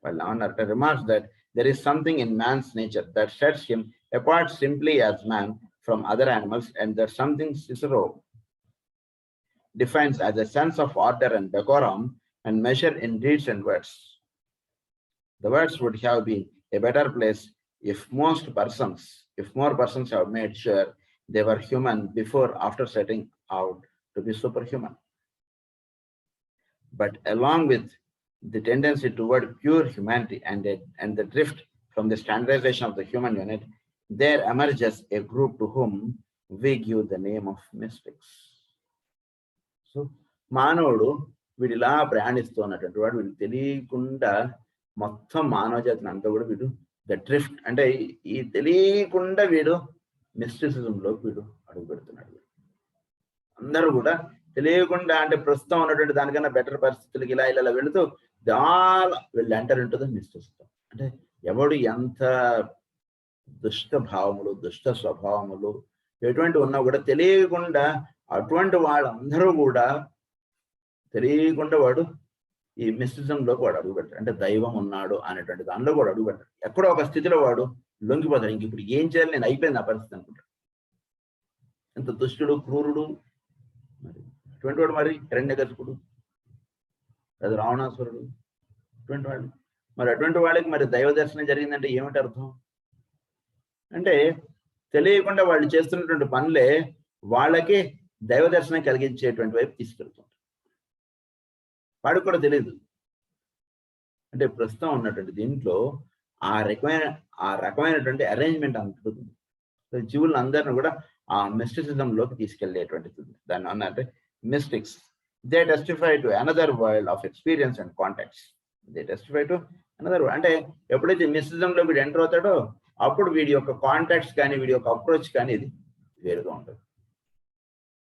[SPEAKER 1] వాళ్ళు ఏమన్నారంటే, remarks that there is something in man's nature that sets him apart simply as man from other animals, and that something Cicero defines as a sense of order and decorum and measure in deeds and words. The words would have been a better place if more persons have made sure they were human before after setting out to be superhuman. But along with the tendency toward pure humanity and the drift from the standardization of the human unit, there emerges a group to whom we give the name of mystics. So, మానవుడు వీడిలా ప్రయాణిస్తూ ఉన్నటువంటి వాడు, వీడు తెలియకుండా మొత్తం మానవ జాతిని అంతా కూడా వీడు ద డ్రిఫ్ట్ అంటే ఈ తెలియకుండా వీడు మిస్టిసిజంలోకి వీడు అడుగు పెడుతున్నాడు. అందరూ కూడా తెలియకుండా, అంటే ప్రస్తుతం ఉన్నటువంటి దానికన్నా బెటర్ పరిస్థితులకి ఇలా ఇలా వెళుతూ వీళ్ళు ఎంటర్ ఇంటూ ద మిస్టిసిజం. అంటే ఎవడు ఎంత దుష్ట భావములు, దుష్ట స్వభావములు ఎటువంటి ఉన్నా కూడా తెలియకుండా అటువంటి వాళ్ళందరూ కూడా తెలియకుండా వాడు ఈ మిస్టిసిజంలోకి వాడు అడుగు పెడతాడు. అంటే దైవం ఉన్నాడు అనేటువంటి దానిలో కూడా అడుగు పెడతాడు. ఎక్కడో ఒక స్థితిలో వాడు లొంగిపోతాడు. ఇంక ఇప్పుడు ఏం చేయాలి, నేను అయిపోయింది ఆ పరిస్థితి అనుకుంటాడు. ఎంత దుష్టుడు, క్రూరుడు మరి అటువంటి వాడు. మరి హిరణ్యకశిపుడు, అది రావణాసురుడు, అటువంటి వాళ్ళు. మరి అటువంటి వాళ్ళకి మరి దైవ దర్శనం జరిగిందంటే ఏమిటి అర్థం? అంటే తెలియకుండా వాళ్ళు చేస్తున్నటువంటి పనులే వాళ్ళకి దైవ దర్శనం కలిగించేటువంటి వైపు తీసుకెళ్తుంది. వాడికి కూడా తెలియదు. అంటే ప్రస్తుతం ఉన్నటువంటి దీంట్లో ఆ రకమైనటువంటి అరేంజ్మెంట్ అందుతుంది. జీవులను అందరిని కూడా ఆ మిస్టిసిజంలోకి తీసుకెళ్లేటువంటిది. దాన్ని అన్నంటే mystics. They testify to another world of experience and contacts. They testify to another world. అంటే ఎప్పుడైతే మిస్టిసిజంలో వీడు ఎంటర్ అవుతాడో అప్పుడు వీడి యొక్క కాంటాక్ట్స్ కానీ వీడి యొక్క అప్రోచ్ కానీ ఇది వేరుగా ఉంటుంది.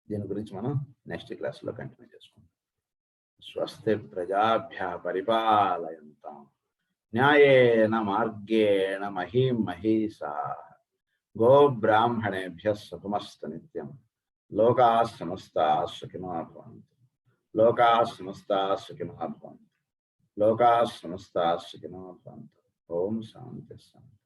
[SPEAKER 1] దీని గురించి మనం నెక్స్ట్ క్లాస్లో కంటిన్యూ చేసుకుంటాం. స్వస్తి ప్రజాభ్య పరిపాలయంతాం న్యాయేన మార్గేణ మహీం మహీషాః గోబ్రాహ్మణేభ్యః శుభమస్తు నిత్యం. లోకాః సమస్తాః సుఖినో భవంతు. లోకాః సమస్తాః సుఖినో భవంతు. లోకాః సమస్తాః సుఖినో భవంతు. ఓం శాంతి శాంతి.